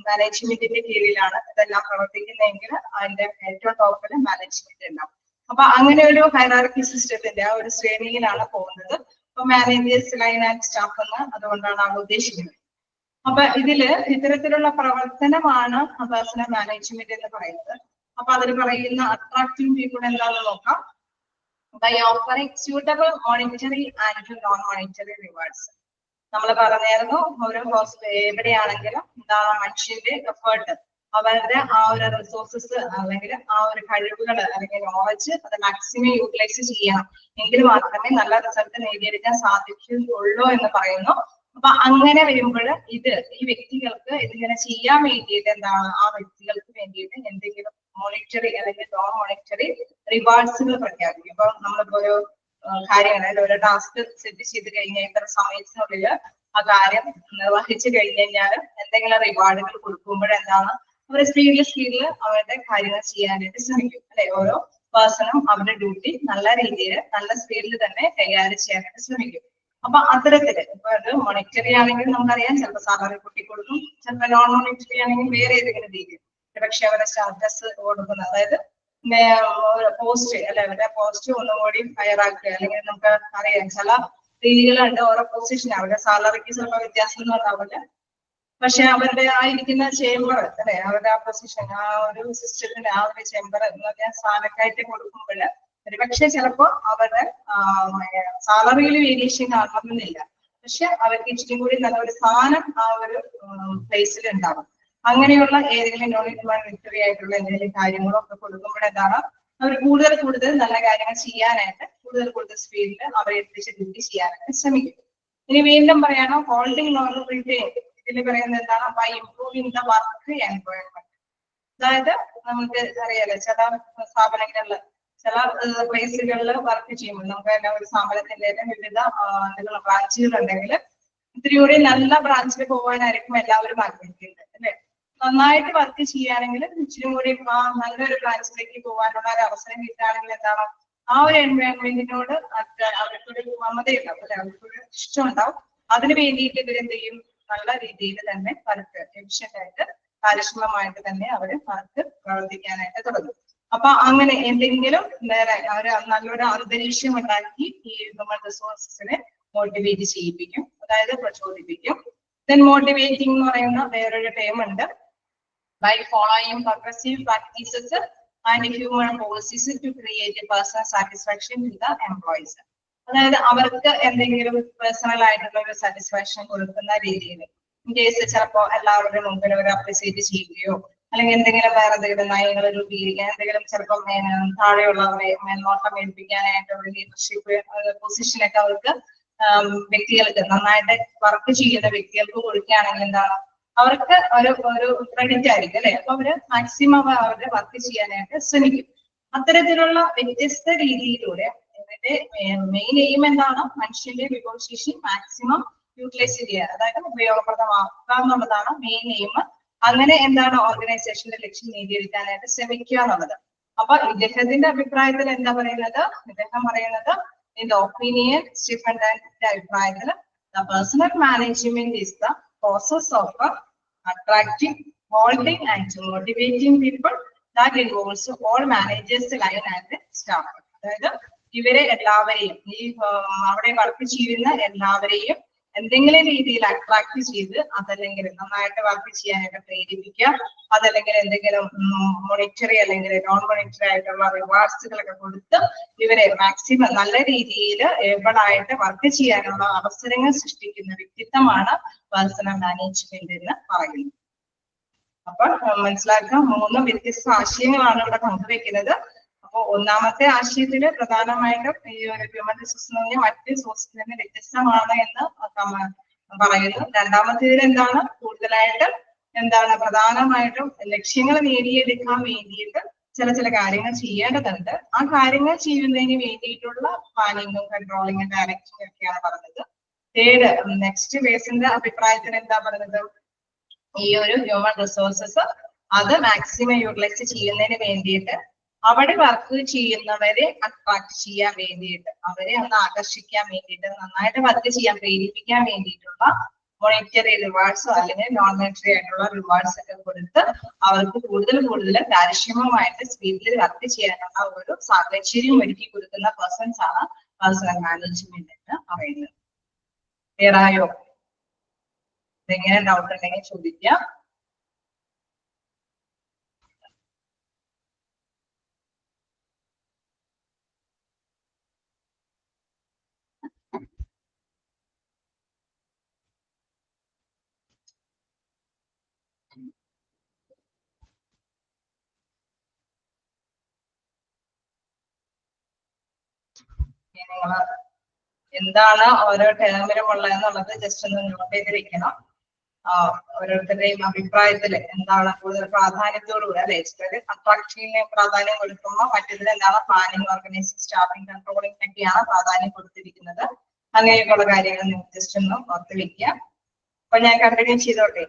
മാനേജ്മെന്റിന്റെ കീഴിലാണ് ഇതെല്ലാം പ്രവർത്തിക്കുന്നതെങ്കിൽ അതിന്റെ ഏറ്റവും ടോപ്പില് മാനേജ്മെന്റ് ഉണ്ടാവും. അപ്പൊ അങ്ങനെ ഒരു ഹൈറാർക്കി സിസ്റ്റത്തിന്റെ ആ ഒരു ശ്രേണിയിലാണ് പോകുന്നത്. അപ്പൊ മാനേജേഴ്സ്, ലൈൻ ആൻഡ് സ്റ്റാഫ് എന്ന് അതുകൊണ്ടാണ് അവിടെ ഉദ്ദേശിക്കുന്നത്. അപ്പൊ ഇതില് ഇത്തരത്തിലുള്ള പ്രവർത്തനമാണ് പേഴ്സണൽ മാനേജ്മെന്റ് എന്ന് പറയുന്നത്. അപ്പൊ അതിൽ പറയുന്ന അട്രാക്റ്റീവ് കൂടെ എന്താണെന്ന് നോക്കാം. By offering suitable monetary and non monetary rewards. നമ്മൾ പറഞ്ഞായിരുന്നു ഓരോ എവിടെയാണെങ്കിലും എന്താണ് മനുഷ്യന്റെ എഫേർട്ട്, അവരുടെ ആ ഒരു റിസോഴ്സസ് അല്ലെങ്കിൽ ആ ഒരു കഴിവുകൾ അല്ലെങ്കിൽ നോളജ് അത് മാക്സിമം യൂട്ടിലൈസ് ചെയ്യണം, എങ്കിൽ മാത്രമേ നല്ല റിസൾട്ട് നേടിയെടുക്കാൻ സാധിക്കുകയുള്ളൂ എന്ന് പറയുന്നു. അപ്പൊ അങ്ങനെ വരുമ്പോൾ ഈ വ്യക്തികൾക്ക് ഇതിങ്ങനെ ചെയ്യാൻ വേണ്ടിയിട്ട് എന്താണ് ആ വ്യക്തികൾക്ക് വേണ്ടിയിട്ട് എന്തെങ്കിലും മോണിറ്ററി അല്ലെങ്കിൽ നോൺ മോണിറ്ററി റിവാർഡ്സുകൾ പ്രഖ്യാപിക്കും. ഇപ്പൊ നമ്മളിപ്പോ ഒരു കാര്യം അതായത് ഒരു ടാസ്ക് സെറ്റ് ചെയ്ത് കഴിഞ്ഞാൽ ഇത്ര സമയത്തിനുള്ളിൽ ആ കാര്യം നിർവഹിച്ചു കഴിഞ്ഞാൽ എന്തെങ്കിലും റിവാർഡുകൾ കൊടുക്കുമ്പോഴെന്താണ് അവർ സ്പീഡിൽ അവരുടെ കാര്യങ്ങൾ ചെയ്യാനായിട്ട് ശ്രമിക്കും അല്ലെ. ഓരോ പേഴ്സണും അവരുടെ ഡ്യൂട്ടി നല്ല രീതിയിൽ നല്ല സ്പീഡിൽ തന്നെ കൈകാര്യം ചെയ്യാനായിട്ട് ശ്രമിക്കും. അപ്പൊ അത്തരത്തില് ഇപ്പൊ അത് മോണിറ്ററി ആണെങ്കിൽ നമുക്കറിയാം ചിലപ്പോൾ സാലറി കൂട്ടിക്കൊടുക്കും, ചിലപ്പോൾ നോൺ മോണിറ്ററി ആണെങ്കിൽ വേറെ ഏതെങ്കിലും രീതിയിൽ പക്ഷെ അവരുടെ സ്റ്റാറ്റസ് കൊടുക്കുന്നത്, അതായത് പോസ്റ്റ് അല്ലെ അവരുടെ പോസ്റ്റ് ഒന്നും കൂടി ഹയർ ആക്കുക, അല്ലെങ്കിൽ നമുക്ക് അറിയാം ചില രീതികളുണ്ട് ഓരോ പൊസിഷൻ അവരുടെ സാലറിക്ക് ചിലപ്പോൾ വ്യത്യാസം ഒന്നും ഉണ്ടാവില്ല, പക്ഷെ അവരുടെ ആയിരിക്കുന്ന ചേംബർ അല്ലെ അവരുടെ ആ പൊസിഷൻ ആ ഒരു സിസ്റ്റത്തിന്റെ ആ ഒരു ചേംബർ എന്ന് പറഞ്ഞാൽ സ്ഥാനക്കയറ്റം കൊടുക്കുമ്പോൾ ഒരുപക്ഷെ ചിലപ്പോ അവരുടെ സാലറിയിൽ വേരിയേഷൻ കാണണമെന്നില്ല, പക്ഷെ അവർക്ക് ഇച്ചിരി കൂടി നല്ലൊരു സ്ഥാനം ആ ഒരു പ്ലേസിൽ ഉണ്ടാവും. അങ്ങനെയുള്ള ഏതെങ്കിലും നോൺ മോണിറ്ററി ആയിട്ടുള്ള എന്തെങ്കിലും കാര്യങ്ങളോ ഒക്കെ കൊടുക്കുമ്പോഴെന്താണ് അവർ കൂടുതൽ നല്ല കാര്യങ്ങൾ ചെയ്യാനായിട്ട് കൂടുതൽ സ്പീഡിൽ അവരെ എത്തിച്ച് ഡ്യൂട്ടി ചെയ്യാനായിട്ട് ശ്രമിക്കും. ഇനി വീണ്ടും പറയണം ഹോൾഡിംഗ് നോൺ റിറ്റെയിൻ. ഇതിൽ പറയുന്നത് എന്താണ് by improving the work environment. അതായത് നമുക്ക് അറിയാലോ ചില സ്ഥാപനങ്ങളിൽ ചില പ്ലേസുകളിൽ വർക്ക് ചെയ്യുമ്പോൾ നമുക്ക് തന്നെ ഒരു സ്ഥാപനത്തിന്റെ വിവിധ ബ്രാഞ്ചുകൾ ഉണ്ടെങ്കിൽ ഇത്തിരി കൂടി നല്ല ബ്രാഞ്ചിൽ പോകാനായിരിക്കും എല്ലാവരും ആഗ്രഹിക്കുന്നത് അല്ലെ. നന്നായിട്ട് വർക്ക് ചെയ്യുകയാണെങ്കിൽ ഇച്ചിരി കൂടി നല്ലൊരു ബ്രാഞ്ചിലേക്ക് പോകാനുള്ള ഒരു അവസരം കിട്ടുകയാണെങ്കിൽ എന്താണ് ആ ഒരു എൻവയോൺമെന്റിനോട് അവർക്കൊരു മമതയുണ്ടാവും അല്ലെ, അവർക്കൊരു ഇഷ്ടം ഉണ്ടാവും. അതിന് വേണ്ടിയിട്ട് ഇവരെന്ത് ചെയ്യും, നല്ല രീതിയിൽ തന്നെ വർക്ക് എഫിഷ്യന്റ് ആയിട്ട് കാര്യക്ഷമമായിട്ട് തന്നെ അവര് വർക്ക് പ്രവർത്തിക്കാനായിട്ട് തുടങ്ങും. അപ്പൊ അങ്ങനെ എന്തെങ്കിലും വേറെ നല്ലൊരു അന്തരീക്ഷം ഉണ്ടാക്കി ഈ ഹ്യൂമൻ റിസോഴ്സസിനെ മോട്ടിവേറ്റ് ചെയ്യിപ്പിക്കും, അതായത് പ്രചോദിപ്പിക്കും. ദെൻ മോട്ടിവേറ്റിംഗ് എന്ന് പറയുന്ന വേറൊരു ടേം ഉണ്ട്. By following progressive practices and human policies to create personal satisfaction with the employees. അതായത് അവർക്ക് എന്തെങ്കിലും പേഴ്സണൽ ആയിട്ടുള്ള ഒരു സാറ്റിസ്ഫാക്ഷൻ കൊടുക്കുന്ന രീതിയിൽ ഇൻ കേസ് ചിലപ്പോ എല്ലാവരുടെ മുമ്പിൽ ഒരു അപ്രിസിയേറ്റ് ചെയ്യുകയോ അല്ലെങ്കിൽ എന്തെങ്കിലും വേറെ എന്തെങ്കിലും നയങ്ങൾ രൂപീകരിക്കാൻ എന്തെങ്കിലും ചിലപ്പോൾ താഴെയുള്ളവരെ മേൽനോട്ടം ഏൽപ്പിക്കാനായിട്ടുള്ള ലീഡർഷിപ്പ് പൊസിഷനൊക്കെ അവർക്ക് വ്യക്തികൾക്ക് നന്നായിട്ട് വർക്ക് ചെയ്യുന്ന വ്യക്തികൾക്ക് കൊടുക്കുകയാണെങ്കിൽ എന്താണ് അവർക്ക് ഒരു ക്രെഡിറ്റ് ആയിരിക്കും അല്ലെ. അപ്പൊ അവര് മാക്സിമം അവരുടെ വർക്ക് ചെയ്യാനായിട്ട് ശ്രമിക്കും. അത്തരത്തിലുള്ള വ്യത്യസ്ത രീതിയിലൂടെ ഇതിന്റെ മെയിൻ എയിം എന്താണ്, മനുഷ്യന്റെ വിഭവശേഷി മാക്സിമം യൂട്ടിലൈസ് ചെയ്യുക, അതായത് ഉപയോഗപ്രദമാക്കുക എന്നുള്ളതാണ് മെയിൻ എയിം. അങ്ങനെ എന്താണ് ഓർഗനൈസേഷന്റെ ലക്ഷ്യം നേടിയെടുക്കാനായിട്ട് ശ്രമിക്കുക എന്നുള്ളത്. അപ്പൊ ഇദ്ദേഹത്തിന്റെ അഭിപ്രായത്തിൽ എന്താ പറയുന്നത്, ഇദ്ദേഹം പറയുന്നത് in the opinion Stephen Dan's അഭിപ്രായത്തിൽ the personal management is the process of attracting, holding and motivating people that involves all managers line and staff. അതായത് ഇവരെ എല്ലാവരെയും ഈ അവിടെ വർക്ക് ചെയ്യുന്ന എല്ലാവരെയും എന്തെങ്കിലും രീതിയിൽ അട്രാക്ട് ചെയ്ത് അതല്ലെങ്കിൽ നന്നായിട്ട് വർക്ക് ചെയ്യാനായിട്ട് പ്രേരിപ്പിക്കുക, അതല്ലെങ്കിൽ എന്തെങ്കിലും മോണിറ്ററി അല്ലെങ്കിൽ നോൺ മോണിറ്ററി ആയിട്ടുള്ള റിവാർഡ്സുകളൊക്കെ കൊടുത്ത് ഇവരെ മാക്സിമം നല്ല രീതിയിൽ ഏബിളായിട്ട് വർക്ക് ചെയ്യാനുള്ള അവസരങ്ങൾ സൃഷ്ടിക്കുന്ന വ്യക്തിത്വമാണ് പേഴ്സണൽ മാനേജ്മെന്റ് എന്ന് പറയുന്നത്. അപ്പൊ മനസ്സിലാക്കുക, 3 വ്യത്യസ്ത ആശയങ്ങളാണ് ഇവിടെ പങ്കുവെക്കുന്നത്. അപ്പൊ ഒന്നാമത്തെ ആശയത്തില് പ്രധാനമായിട്ടും ഈ ഒരു ഹ്യൂമൻ റിസോഴ്സ് എന്ന് പറഞ്ഞാൽ മറ്റ് റിസോഴ്സിൽ നിന്ന് വ്യത്യസ്തമാണ് എന്ന് പറയുന്നു. രണ്ടാമത്തേതിൽ എന്താണ് കൂടുതലായിട്ട് എന്താണ് പ്രധാനമായിട്ടും ലക്ഷ്യങ്ങൾ നേടിയെടുക്കാൻ വേണ്ടിയിട്ട് ചില കാര്യങ്ങൾ ചെയ്യേണ്ടതുണ്ട്. ആ കാര്യങ്ങൾ ചെയ്യുന്നതിന് വേണ്ടിയിട്ടുള്ള പ്ലാനിങ്ങും കൺട്രോളിങ്ങും ഡയറക്റ്റിംഗും ഒക്കെയാണ് പറഞ്ഞത്. നെക്സ്റ്റ് ബേസിന്റെ അഭിപ്രായത്തിൽ എന്താ പറയുന്നത്, ഈ ഒരു ഹ്യൂമൻ റിസോഴ്സസ് അത് മാക്സിമം യൂട്ടിലൈസ് ചെയ്യുന്നതിന് വേണ്ടിയിട്ട് അവിടെ വർക്ക് ചെയ്യുന്നവരെ അട്രാക്ട് ചെയ്യാൻ വേണ്ടിയിട്ട് അവരെ ഒന്ന് ആകർഷിക്കാൻ വേണ്ടിയിട്ട് നന്നായിട്ട് വർക്ക് ചെയ്യാൻ പ്രേരിപ്പിക്കാൻ വേണ്ടിയിട്ടുള്ള മോണിറ്ററി റിവാർഡ്സോ അല്ലെങ്കിൽ നോൺ മോണിറ്ററി ആയിട്ടുള്ള റിവാർഡ്സ് ഒക്കെ കൊടുത്ത് അവർക്ക് കൂടുതൽ കാര്യക്ഷമമായിട്ട് സ്പീഡിൽ വർക്ക് ചെയ്യാനുള്ള ഒരു സാഹചര്യം ഒരുക്കി കൊടുക്കുന്ന പേഴ്സൺസ് ആണ് പേഴ്സണൽ മാനേജ്മെന്റ് എന്ന് പറയുന്നത്. ക്ലിയർ ആയോ? ഇതെങ്ങനെ ഡൗട്ട് ഉണ്ടെങ്കിൽ ചോദിക്കാം. നിങ്ങൾ എന്താണ് ഓരോ ടേമിലും ഉള്ളതെന്നുള്ളത് ജസ്റ്റ് ഒന്ന് നോട്ട് ചെയ്ത് വെക്കണം. ഓരോരുത്തരുടെയും അഭിപ്രായത്തിൽ എന്താണ് കൂടുതൽ പ്രാധാന്യത്തോടുകൂടി അല്ലെ, അട്രാക്ഷന് പ്രാധാന്യം കൊടുക്കുമ്പോൾ മറ്റേതിൽ എന്താണ് പ്ലാനിങ്, ഓർഗനൈസിംഗ്, സ്റ്റാഫിംഗ്, കൺട്രോളിംഗ് ഒക്കെയാണ് പ്രാധാന്യം കൊടുത്തിരിക്കുന്നത്. അങ്ങനെയൊക്കെയുള്ള കാര്യങ്ങൾ ജസ്റ്റ് ഒന്ന് ഓർത്ത് വെക്കുക. അപ്പൊ ഞാൻ കണ്ടിന്യൂ ചെയ്തോട്ടെ.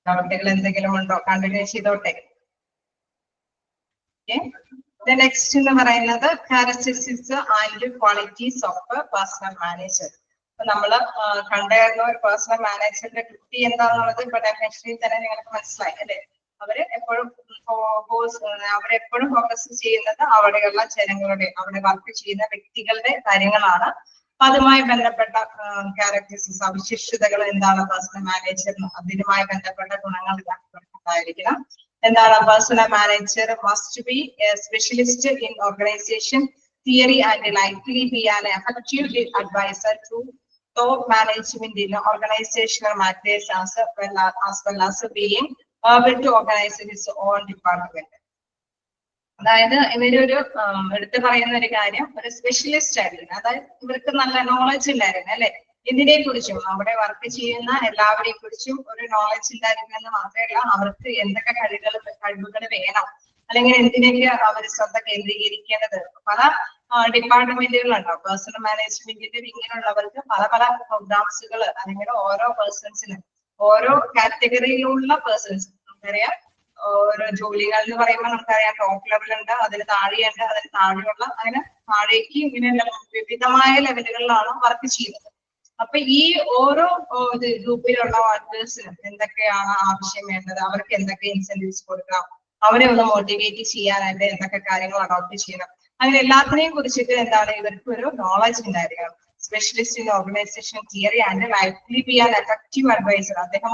ഡൗട്ടുകൾ എന്തെങ്കിലും ഉണ്ടോ? കണ്ടിന്യൂ ചെയ്തോട്ടെ. നെക്സ്റ്റ് എന്ന് പറയുന്നത് characteristics and qualities of personal manager. അപ്പൊ നമ്മള് കണ്ടായിരുന്ന ഒരു പേഴ്സണൽ മാനേജറിന്റെ ഡ്യൂട്ടി എന്താണെന്നുള്ളത് ഇപ്പൊ ഡെഫിനേഷനിൽ തന്നെ നിങ്ങൾക്ക് മനസ്സിലായി അല്ലെ. അവര് എപ്പോഴും അവരെപ്പോഴും ഫോക്കസ് ചെയ്യുന്നത് അവിടെയുള്ള ജനങ്ങളുടെ, അവിടെ വർക്ക് ചെയ്യുന്ന വ്യക്തികളുടെ കാര്യങ്ങളാണ്. അപ്പൊ അതുമായി ബന്ധപ്പെട്ട ക്യാരക്ടറിസ്റ്റിക്സ്, സവിശേഷതകൾ എന്താണ് പേഴ്സണൽ മാനേജറിന്, അതിനുമായി ബന്ധപ്പെട്ട ഗുണങ്ങൾ ഉണ്ടായിരിക്കണം. എന്താണ് personal manager must be a specialist in organisation theory and likely be an effective adviser to top management in organisational matters as well as being able to organize his own department. അതായത് ഇവരൊരു എടുത്തു പറയുന്ന ഒരു കാര്യം, ഒരു specialist ആയിരുന്നു. അതായത് ഇവർക്ക് നല്ല നോളജ് ഉണ്ടായിരുന്നു അല്ലെ, ഇതിനെ കുറിച്ചും അവിടെ വർക്ക് ചെയ്യുന്ന എല്ലാവരെയും കുറിച്ചും ഒരു നോളജ് ഉണ്ടായിരുന്നെന്ന് മാത്രമല്ല, അവർക്ക് എന്തൊക്കെ കഴിവുകൾ വേണം, അല്ലെങ്കിൽ എന്തിനൊക്കെ അവർ ശ്രദ്ധ കേന്ദ്രീകരിക്കേണ്ടത്. പല ഡിപ്പാർട്ട്മെന്റുകളുണ്ടാവും പേഴ്സണൽ മാനേജ്മെന്റിന്റെ. ഇങ്ങനെയുള്ളവർക്ക് പല പല പ്രോഗ്രാംസുകൾ, അല്ലെങ്കിൽ ഓരോ പേഴ്സൺസിനും ഓരോ കാറ്റഗറിയിലുള്ള പേഴ്സൺസ് നമുക്കറിയാം. ഓരോ ജോലികൾ എന്ന് പറയുമ്പോൾ നമുക്കറിയാം ടോപ്പ് ലെവൽ ഉണ്ട്, അതിന് താഴെയുണ്ട്, അതിന് താഴെയുള്ള, അങ്ങനെ താഴേക്ക് ഇങ്ങനെ വിവിധമായ ലെവലുകളിലാണ് വർക്ക് ചെയ്യുന്നത്. അപ്പൊ ഈ ഓരോ ഗ്രൂപ്പിലുള്ള വർക്കേഴ്സിനും എന്തൊക്കെയാണ് ആവശ്യം വേണ്ടത്, അവർക്ക് എന്തൊക്കെ ഇൻസെന്റീവ്സ് കൊടുക്കാം, അവരെ ഒന്ന് മോട്ടിവേറ്റ് ചെയ്യാനായിട്ട് എന്തൊക്കെ കാര്യങ്ങൾ അഡോപ്റ്റ് ചെയ്യണം, അങ്ങനെ എല്ലാത്തിനെയും കുറിച്ചിട്ട് എന്താണ് ഇവർക്ക് ഒരു നോളജ് ഉണ്ടായിരിക്കണം. Specialist in organisation theory and likely be an effective adviser. അദ്ദേഹം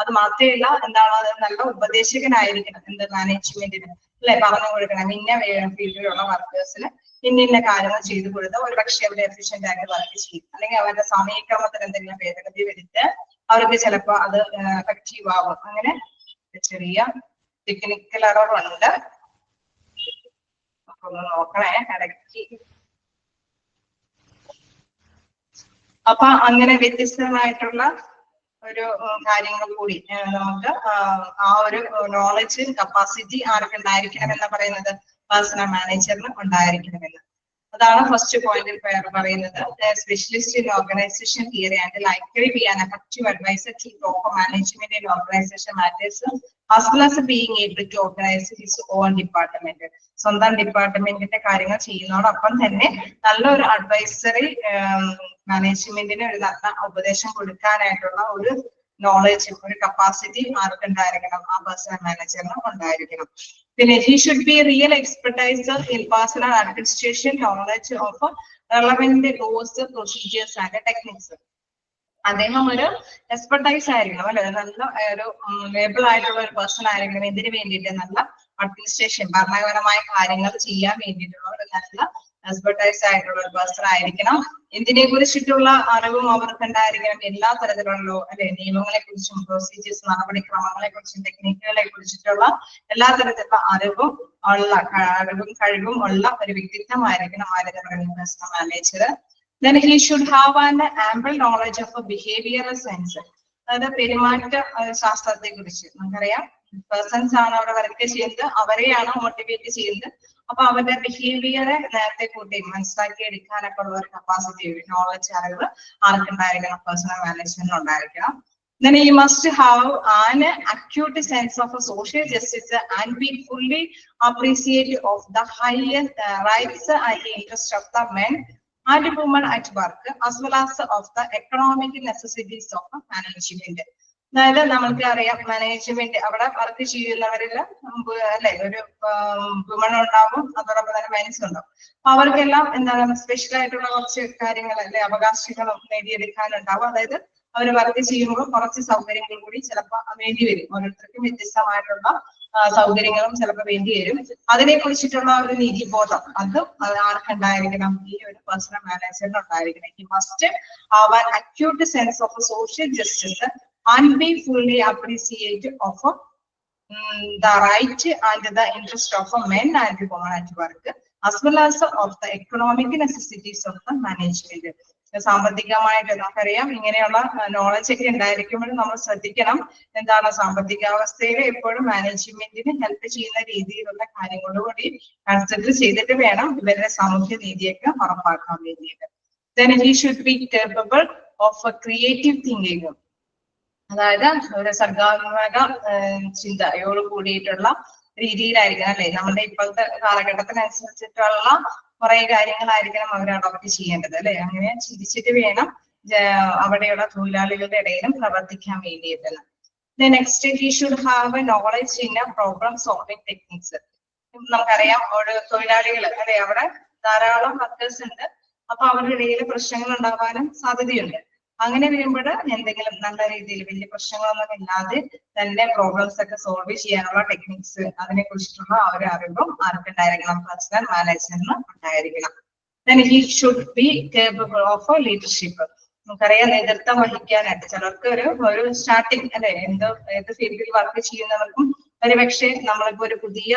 അത് മാത്രമല്ല, എന്താണ് നല്ല ഉപദേശകനായിരിക്കണം. എന്ത് മാനേജ്മെന്റിന് അല്ലെ, പറഞ്ഞു കൊടുക്കണം ഇന്ന ഫീൽഡിലുള്ള വർക്കേഴ്സിന് ഇന്ന കാര്യങ്ങൾ ചെയ്തു കൊടുത്ത് ഒരു പക്ഷെ അവർ എഫിഷ്യന്റ് ആയിട്ട് വർക്ക് ചെയ്യും, അല്ലെങ്കിൽ അവരുടെ സമയക്രമത്തിൽ എന്തെങ്കിലും ഭേദഗതി വരുത്തി അവർക്ക് ചിലപ്പോൾ അത് എഫക്റ്റീവ് ആവും. അങ്ങനെ ചെറിയ ടെക്നിക്കൽ എറർ ഉണ്ട്, ഒന്ന് നോക്കണേ ഇടയ്ക്ക്. അപ്പൊ അങ്ങനെ വ്യത്യസ്തമായിട്ടുള്ള ഒരു കാര്യങ്ങൾ കൂടി നമുക്ക് ആ ഒരു നോളജ് കപ്പാസിറ്റി ആർക്ക് ഉണ്ടായിരിക്കണം എന്ന് പറയുന്നത് പേഴ്സണൽ മാനേജറിന് ഉണ്ടായിരിക്കണമെന്ന്. അതാണ് ഫസ്റ്റ് പോയിന്റിൽ പറയുന്നത്. Specialist in organisation theory and likely be an effective adviser to top management in organisation matters as well as being able to organise his own department. സ്വന്തം ഡിപ്പാർട്ട്മെന്റിന്റെ കാര്യങ്ങൾ ചെയ്യുന്നതോടൊപ്പം തന്നെ നല്ലൊരു അഡ്വൈസറി മാനേജ്മെന്റിന് ഒരു നല്ല ഉപദേശം കൊടുക്കാനായിട്ടുള്ള ഒരു നോളജ്, ഒരു കപ്പാസിറ്റി ആർക്കുണ്ടായിരിക്കണം, ആ പേഴ്സണൽ മാനേജറിന് ഉണ്ടായിരിക്കണം. പിന്നെ he should be a real expertise in personal administration, knowledge of relevant laws, procedures and techniques. അദ്ദേഹം ഒരു എക്സ്പെർട്ടൈസ് ആയിരിക്കണം അല്ലെ, നല്ല ഒരു ഏബിൾ ആയിട്ടുള്ള ഒരു പേഴ്സൺ ആയിരിക്കണം. ഇതിന് വേണ്ടിയിട്ട് നല്ല അഡ്മിനിസ്ട്രേഷൻ, ഭരണപരമായ കാര്യങ്ങൾ ചെയ്യാൻ വേണ്ടിയിട്ടുള്ള ഒരു നല്ല എക്സ്പെർട്ടൈസ് ആയിട്ടുള്ള ഒരു പേഴ്സൺ ആയിരിക്കണം. ഇതിനെ കുറിച്ചിട്ടുള്ള അറിവും അവർക്ക് ഉണ്ടായിരിക്കണം. എല്ലാ തരത്തിലുള്ള അല്ലെ നിയമങ്ങളെ കുറിച്ചും, പ്രൊസീജിയേഴ്സ്, നടപടിക്രമങ്ങളെ കുറിച്ചും, ടെക്നിക്കുകളെ കുറിച്ചിട്ടുള്ള എല്ലാ തരത്തിലുള്ള അറിവും കഴിവും ഉള്ള ഒരു വ്യക്തിത്വമായിരിക്കണം ആരെന്ന് പറയുന്ന personal manager. Then he should have an ample knowledge of behavioral science. അതായത് പെരുമാറ്റ ശാസ്ത്രത്തെ കുറിച്ച്. നമുക്കറിയാം പേഴ്സൺസ് ആണ് അവിടെ വർക്ക് ചെയ്യുന്നത്, അവരെയാണ് മോട്ടിവേറ്റ് ചെയ്യുന്നത്. അപ്പൊ അവരുടെ ബിഹേവിയറെ നേരത്തെ കൂട്ടി മനസ്സിലാക്കി എടുക്കാനൊക്കെ ഉള്ള ഒരു കപ്പാസിറ്റി, നോളജ്, അറിവ് ആർക്കുണ്ടായിരിക്കണം, പേഴ്സണൽ മാനേജ്മെന്റിന് ഉണ്ടായിരിക്കണം. Then he must have an acute sense of social justice and be fully appreciative of the highest rights and interests of the men and women at work as well as of the economic necessities of management. അതായത് നമ്മൾക്ക് അറിയാം management അവിടെ work ചെയ്യുന്നവരിൽ അല്ലെ ഒരു woman ഉണ്ടാവും, അതോടൊപ്പം തന്നെ men's ഉണ്ടാവും. അപ്പൊ അവർക്കെല്ലാം എന്താണ് സ്പെഷ്യൽ ആയിട്ടുള്ള കുറച്ച് കാര്യങ്ങൾ അല്ലെ അവകാശങ്ങളും നേടിയെടുക്കാനുണ്ടാവും. അതായത് അവർ വർക്ക് ചെയ്യുമ്പോൾ കുറച്ച് സൗകര്യങ്ങൾ കൂടി ചിലപ്പോൾ വേണ്ടി വരും. ഓരോരുത്തർക്കും വ്യത്യസ്തമായിട്ടുള്ള സൗകര്യങ്ങളും ചിലപ്പോൾ വേണ്ടി വരും. അതിനെ കുറിച്ചിട്ടുള്ള ഒരു നീതിബോധം അതും ആർക്കുണ്ടായിരിക്കണം? ഈ ഒരു പേഴ്സണൽ മാനേജറിന് ഉണ്ടായിരിക്കണം. He must have an acute sense of social justice and be fully appreciate of the right and the interest of men and women at work, as well as of the economic necessities of the management. സാമ്പത്തികമായിട്ട് നമുക്കറിയാം ഇങ്ങനെയുള്ള knowledge ഒക്കെ ഉണ്ടായിരിക്കുമ്പോൾ നമ്മൾ ശ്രദ്ധിക്കണം എന്താണ് സാമ്പത്തികാവസ്ഥയിൽ എപ്പോഴും മാനേജ്മെന്റിന് help ചെയ്യുന്ന രീതിയിലുള്ള കാര്യങ്ങളോടുകൂടി കൺസിഡർ ചെയ്തിട്ട് വേണം ഇവരുടെ സാമൂഹ്യ നീതിയൊക്കെ ഉറപ്പാക്കാൻ വേണ്ടിയിട്ട്. Then he should be capable of a creative thinking. അതായത് ഒരു സർഗാത്മക ചിന്തയോട് കൂടിയിട്ടുള്ള രീതിയിലായിരിക്കണം അല്ലെ നമ്മുടെ ഇപ്പോഴത്തെ കാലഘട്ടത്തിനനുസരിച്ചിട്ടുള്ള കുറെ കാര്യങ്ങളായിരിക്കണം അവർ അഡോപ്റ്റ് ചെയ്യേണ്ടത് അല്ലെ. അങ്ങനെ ചിന്തിച്ചിട്ട് വേണം അവിടെയുള്ള തൊഴിലാളികളുടെ ഇടയിലും പ്രവർത്തിക്കാൻ വേണ്ടിയിട്ട്. Next he should have A knowledge in A problem solving techniques. നമുക്കറിയാം ഒരു തൊഴിലാളികൾ അല്ലെ അവിടെ ധാരാളം വർക്കേഴ്സ് ഉണ്ട്. അപ്പൊ അവരുടെ ഇടയിൽ പ്രശ്നങ്ങൾ ഉണ്ടാവാനും സാധ്യതയുണ്ട്. അങ്ങനെ വരുമ്പോൾ എന്തെങ്കിലും നല്ല രീതിയിൽ വലിയ പ്രശ്നങ്ങളൊന്നും ഇല്ലാതെ തന്നെ പ്രോബ്ലംസ് ഒക്കെ സോൾവ് ചെയ്യാനുള്ള ടെക്നിക്സ് അതിനെ കുറിച്ചിട്ടുള്ള ഒരു അറിവും ആർക്കുണ്ടായിരിക്കണം? പേഴ്സണൽ മാനേജറിന് ഉണ്ടായിരിക്കണം. Then he should be capable of leadership. നമുക്കറിയാം നേതൃത്വം വഹിക്കാനായിട്ട് ചിലർക്ക് ഒരു സ്റ്റാർട്ടിങ് അല്ലെ ഏത് ഫീൽഡിൽ വർക്ക് ചെയ്യുന്നവർക്കും ഒരുപക്ഷെ നമ്മളിപ്പോ ഒരു പുതിയ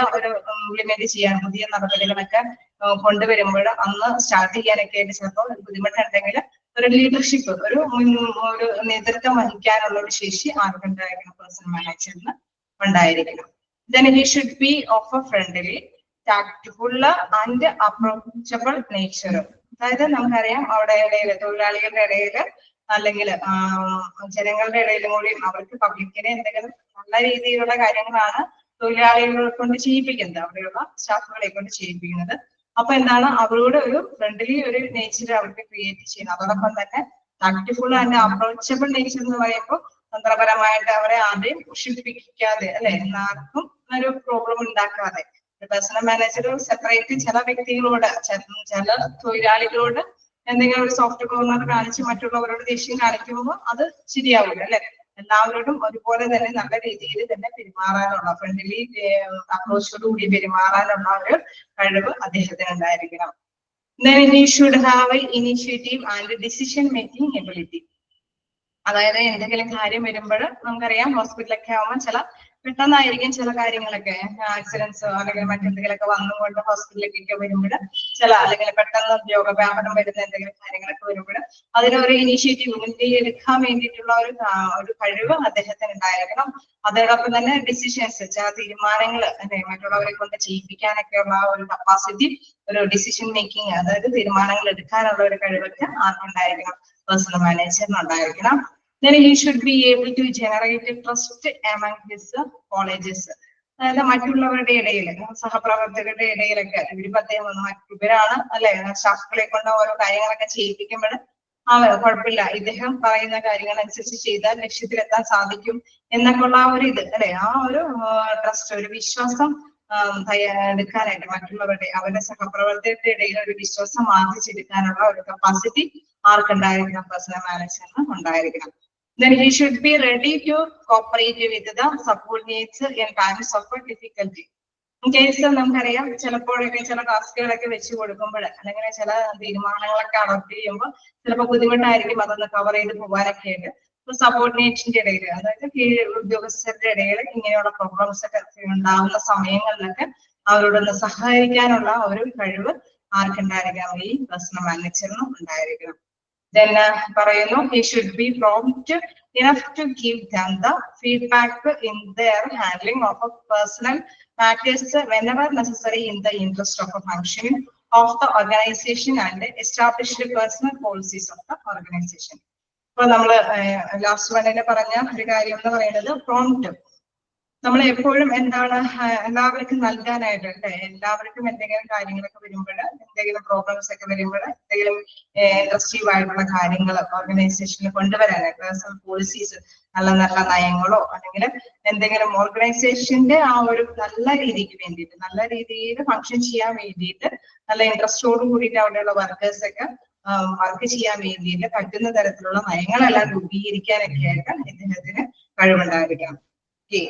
ഇംപ്ലിമെന്റ് ചെയ്യാൻ പുതിയ നടപടികളൊക്കെ കൊണ്ടുവരുമ്പോൾ അന്ന് സ്റ്റാർട്ട് ചെയ്യാനൊക്കെ ആയിട്ട് ചിലപ്പോൾ ഒരു ബുദ്ധിമുട്ടുണ്ടെങ്കിൽ ഒരു ലീഡർഷിപ്പ് ഒരു നേതൃത്വം വഹിക്കാനുള്ള ഒരു ശേഷി ആർക്കുണ്ടായിരിക്കണം? പേഴ്സണൽ മാനേജറിന് ഉണ്ടായിരിക്കണം. Then he should be of a friendly, tactful and approachable nature. അതായത് നമുക്കറിയാം അവിടെ ഇടയില് തൊഴിലാളികളുടെ ഇടയില് അല്ലെങ്കിൽ ജനങ്ങളുടെ ഇടയിലും കൂടി അവർക്ക് പബ്ലിക്കിനെ എന്തെങ്കിലും നല്ല രീതിയിലുള്ള കാര്യങ്ങളാണ് തൊഴിലാളികളെ കൊണ്ട് ചെയ്യിപ്പിക്കുന്നത്, അവിടെയുള്ള സ്റ്റാഫുകളെ കൊണ്ട് ചെയ്യിപ്പിക്കുന്നത്. അപ്പൊ എന്താണ് അവരോട് ഒരു ഫ്രണ്ട്ലി ഒരു നേച്ചർ അവർക്ക് ക്രിയേറ്റ് ചെയ്യുന്നത്. അതോടൊപ്പം തന്നെ താക്റ്റ്ഫുൾ ആൻഡ് അപ്രോച്ചബിൾ നേച്ചർ എന്ന് പറയുമ്പോൾ തന്ത്രപരമായിട്ട് അവരെ ആരെയും ക്ഷീണിപ്പിക്കാതെ അല്ലെ ആർക്കും ഒരു പ്രോബ്ലം ഉണ്ടാക്കാതെ പേഴ്സണൽ മാനേജർ സെപ്പറേറ്റ് ചില വ്യക്തികളോട് ചില തൊഴിലാളികളോട് എന്തെങ്കിലും ഒരു സോഫ്റ്റ് കോർണർ കാണിച്ച് മറ്റുള്ളവരോട് ദേഷ്യം കാണിക്കുമ്പോൾ അത് ശരിയാവില്ല അല്ലെ. എല്ലാവരോടും ഒരുപോലെ തന്നെ നല്ല രീതിയിൽ തന്നെ പെരുമാറാനുള്ള ഫ്രണ്ട്ലി അപ്രോച്ചോട് കൂടി പെരുമാറാനുള്ള ഒരു കഴിവ് അദ്ദേഹത്തിന് ഉണ്ടായിരിക്കണം. Then he should have an initiative and decision making ability. അതായത് എന്തെങ്കിലും കാര്യം വരുമ്പോൾ നമുക്കറിയാം ഹോസ്പിറ്റലൊക്കെ ആവുമ്പോൾ ചില പെട്ടെന്നായിരിക്കും ചില കാര്യങ്ങളൊക്കെ ആക്സിഡൻസോ അല്ലെങ്കിൽ മറ്റെന്തെങ്കിലുമൊക്കെ വന്നുകൊണ്ട് ഹോസ്പിറ്റലിലേക്കൊക്കെ വരുമ്പോൾ അല്ലെങ്കിൽ പെട്ടെന്ന് രോഗവ്യാപനം വരുന്ന എന്തെങ്കിലും കാര്യങ്ങളൊക്കെ വരുമ്പോൾ അതിനൊരു ഇനീഷ്യേറ്റീവ് മുൻകൈ എടുക്കാൻ വേണ്ടിയിട്ടുള്ള ഒരു കഴിവ് അദ്ദേഹത്തിന് ഉണ്ടായിരിക്കണം. അതോടൊപ്പം തന്നെ ഡിസിഷൻസ് ചില തീരുമാനങ്ങൾ അല്ലെ മറ്റുള്ളവരെ കൊണ്ട് ചെയ്യിപ്പിക്കാനൊക്കെയുള്ള ഒരു കപ്പാസിറ്റി ഒരു ഡിസിഷൻ മേക്കിംഗ് അതായത് തീരുമാനങ്ങൾ എടുക്കാനുള്ള ഒരു കഴിവൊക്കെ ആർക്കുണ്ടായിരിക്കണം? പേഴ്സണൽ മാനേജറിന് ഉണ്ടായിരിക്കണം. Then he should be able to generate trust among his colleagues. അതായത് മറ്റുള്ളവരുടെ ഇടയിൽ സഹപ്രവർത്തകരുടെ ഇടയിലൊക്കെ ഇവരാണ് അല്ലെ സ്റ്റാഫുകളെ കൊണ്ട് ഓരോ കാര്യങ്ങളൊക്കെ ചെയ്യിപ്പിക്കുമ്പോൾ കുഴപ്പമില്ല ഇദ്ദേഹം പറയുന്ന കാര്യങ്ങൾ അനുസരിച്ച് ചെയ്താൽ ലക്ഷ്യത്തിലെത്താൻ സാധിക്കും എന്നൊക്കെ ഉള്ള ഒരു ഇത് അല്ലെ ആ ഒരു ട്രസ്റ്റ് ഒരു വിശ്വാസം എടുക്കാനായിട്ട് മറ്റുള്ളവരുടെ അവരുടെ സഹപ്രവർത്തകരുടെ ഇടയിൽ ഒരു വിശ്വാസം ആർജിച്ചെടുക്കാനുള്ള ഒരു കപ്പാസിറ്റി ആർക്കുണ്ടായിരിക്കണം? പേഴ്സണൽ മാനേജറിന് ഉണ്ടായിരിക്കണം. Then he should be ready to cooperate with the subordinates in times of difficulty. In case നമുക്കറിയാം ചിലപ്പോഴൊക്കെ ചില ടാസ്കുകളൊക്കെ വെച്ച് കൊടുക്കുമ്പോൾ അല്ലെങ്കിൽ ചില തീരുമാനങ്ങളൊക്കെ അഡോപ്റ്റ് ചെയ്യുമ്പോൾ ചിലപ്പോൾ ബുദ്ധിമുട്ടായിരിക്കും അതൊന്ന് കവർ ചെയ്ത് പോകാനൊക്കെ ആയിട്ട് സബോർഡിനേറ്റിന്റെ ഇടയിൽ അതായത് കീഴ് ഉദ്യോഗസ്ഥരുടെ ഇടയിൽ ഇങ്ങനെയുള്ള പ്രോബ്ലംസ് ഒക്കെ ഉണ്ടാകുന്ന സമയങ്ങളിലൊക്കെ അവരോടൊന്ന് സഹകരിക്കാനുള്ള ഒരു കഴിവ് ആർക്കുണ്ടായിരിക്കണം? ഈ പേഴ്സണൽ മാനേജറിനും ഉണ്ടായിരിക്കണം. Then പറയുന്നു he should be prompt enough to give them the feedback in their handling of a personal matters whenever necessary in the interest of a functioning of the organization and established personal policies of the organization. ഇപ്പൊ നമ്മള് last വണ്ണില് പറഞ്ഞ ഒരു കാര്യം എന്ന് പറയുന്നത് prompt. നമ്മൾ എപ്പോഴും എന്താണ് എല്ലാവർക്കും നൽകാനായിട്ട് അല്ലെ എല്ലാവർക്കും എന്തെങ്കിലും കാര്യങ്ങളൊക്കെ വരുമ്പോൾ എന്തെങ്കിലും പ്രോബ്ലംസ് ഒക്കെ വരുമ്പോൾ എന്തെങ്കിലും ഇൻട്രസ്റ്റീവ് ആയിട്ടുള്ള കാര്യങ്ങൾ ഓർഗനൈസേഷനിൽ കൊണ്ടുവരാനായിട്ട് പേഴ്സണൽ പോളിസീസ് നല്ല നല്ല നയങ്ങളോ അല്ലെങ്കിൽ എന്തെങ്കിലും ഓർഗനൈസേഷന്റെ ആ ഒരു നല്ല രീതിക്ക് വേണ്ടിയിട്ട് നല്ല രീതിയിൽ ഫങ്ഷൻ ചെയ്യാൻ വേണ്ടിയിട്ട് നല്ല ഇൻട്രസ്റ്റോട് കൂടിയിട്ട് അവിടെയുള്ള വർക്കേഴ്സ് ഒക്കെ വർക്ക് ചെയ്യാൻ വേണ്ടിയിട്ട് പറ്റുന്ന തരത്തിലുള്ള നയങ്ങളെല്ലാം രൂപീകരിക്കാനൊക്കെ ആയിട്ട് ഇദ്ദേഹത്തിന് കഴിവുണ്ടായിരിക്കണം.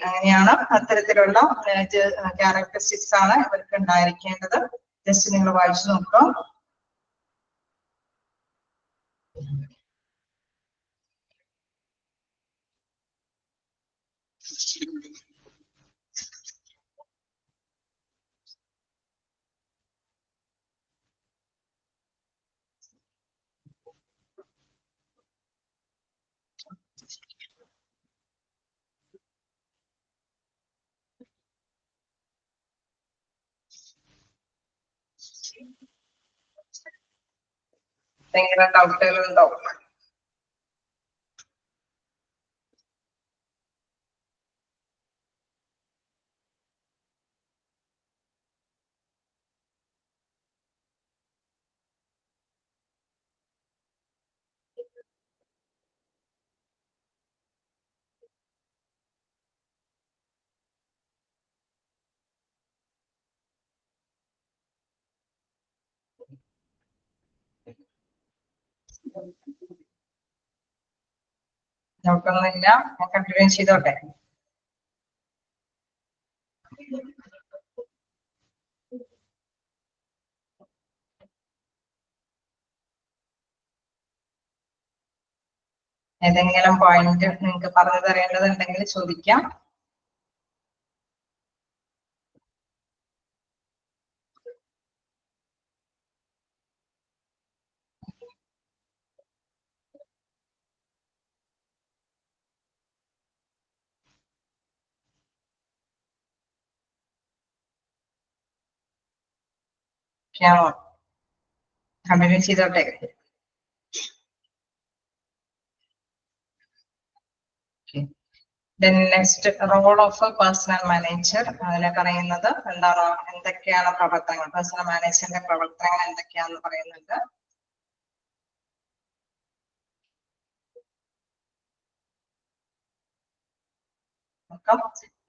അങ്ങനെയാണ് അത്തരത്തിലുള്ള ക്യാരക്ടറിസ്റ്റിക്സ് ആണ് ഇവർക്ക് ഉണ്ടായിരിക്കേണ്ടത്. ജസ്റ്റ് നിങ്ങൾ വായിച്ചു നോക്കുക. എന്തെങ്കിലും ഡൗട്ടുകളുണ്ടോ? ഡൗട്ടൊന്നുമില്ല, ഞാൻ കണ്ടിന്യൂ ചെയ്തോട്ടെ. ഏതെങ്കിലും പോയിന്റ് നിങ്ങൾക്ക് പറഞ്ഞു തരേണ്ടതുണ്ടെങ്കിൽ ചോദിക്കാം. കണ്ടിന്യൂ ചെയ്തോട്ടെ. Then next, role of a personal manager. അതിനെ പറയുന്നത് എന്താണ്, എന്തൊക്കെയാണ് പ്രവർത്തനങ്ങൾ, പേഴ്സണൽ മാനേജറിന്റെ പ്രവർത്തനങ്ങൾ എന്തൊക്കെയാണെന്ന് പറയുന്നുണ്ട്.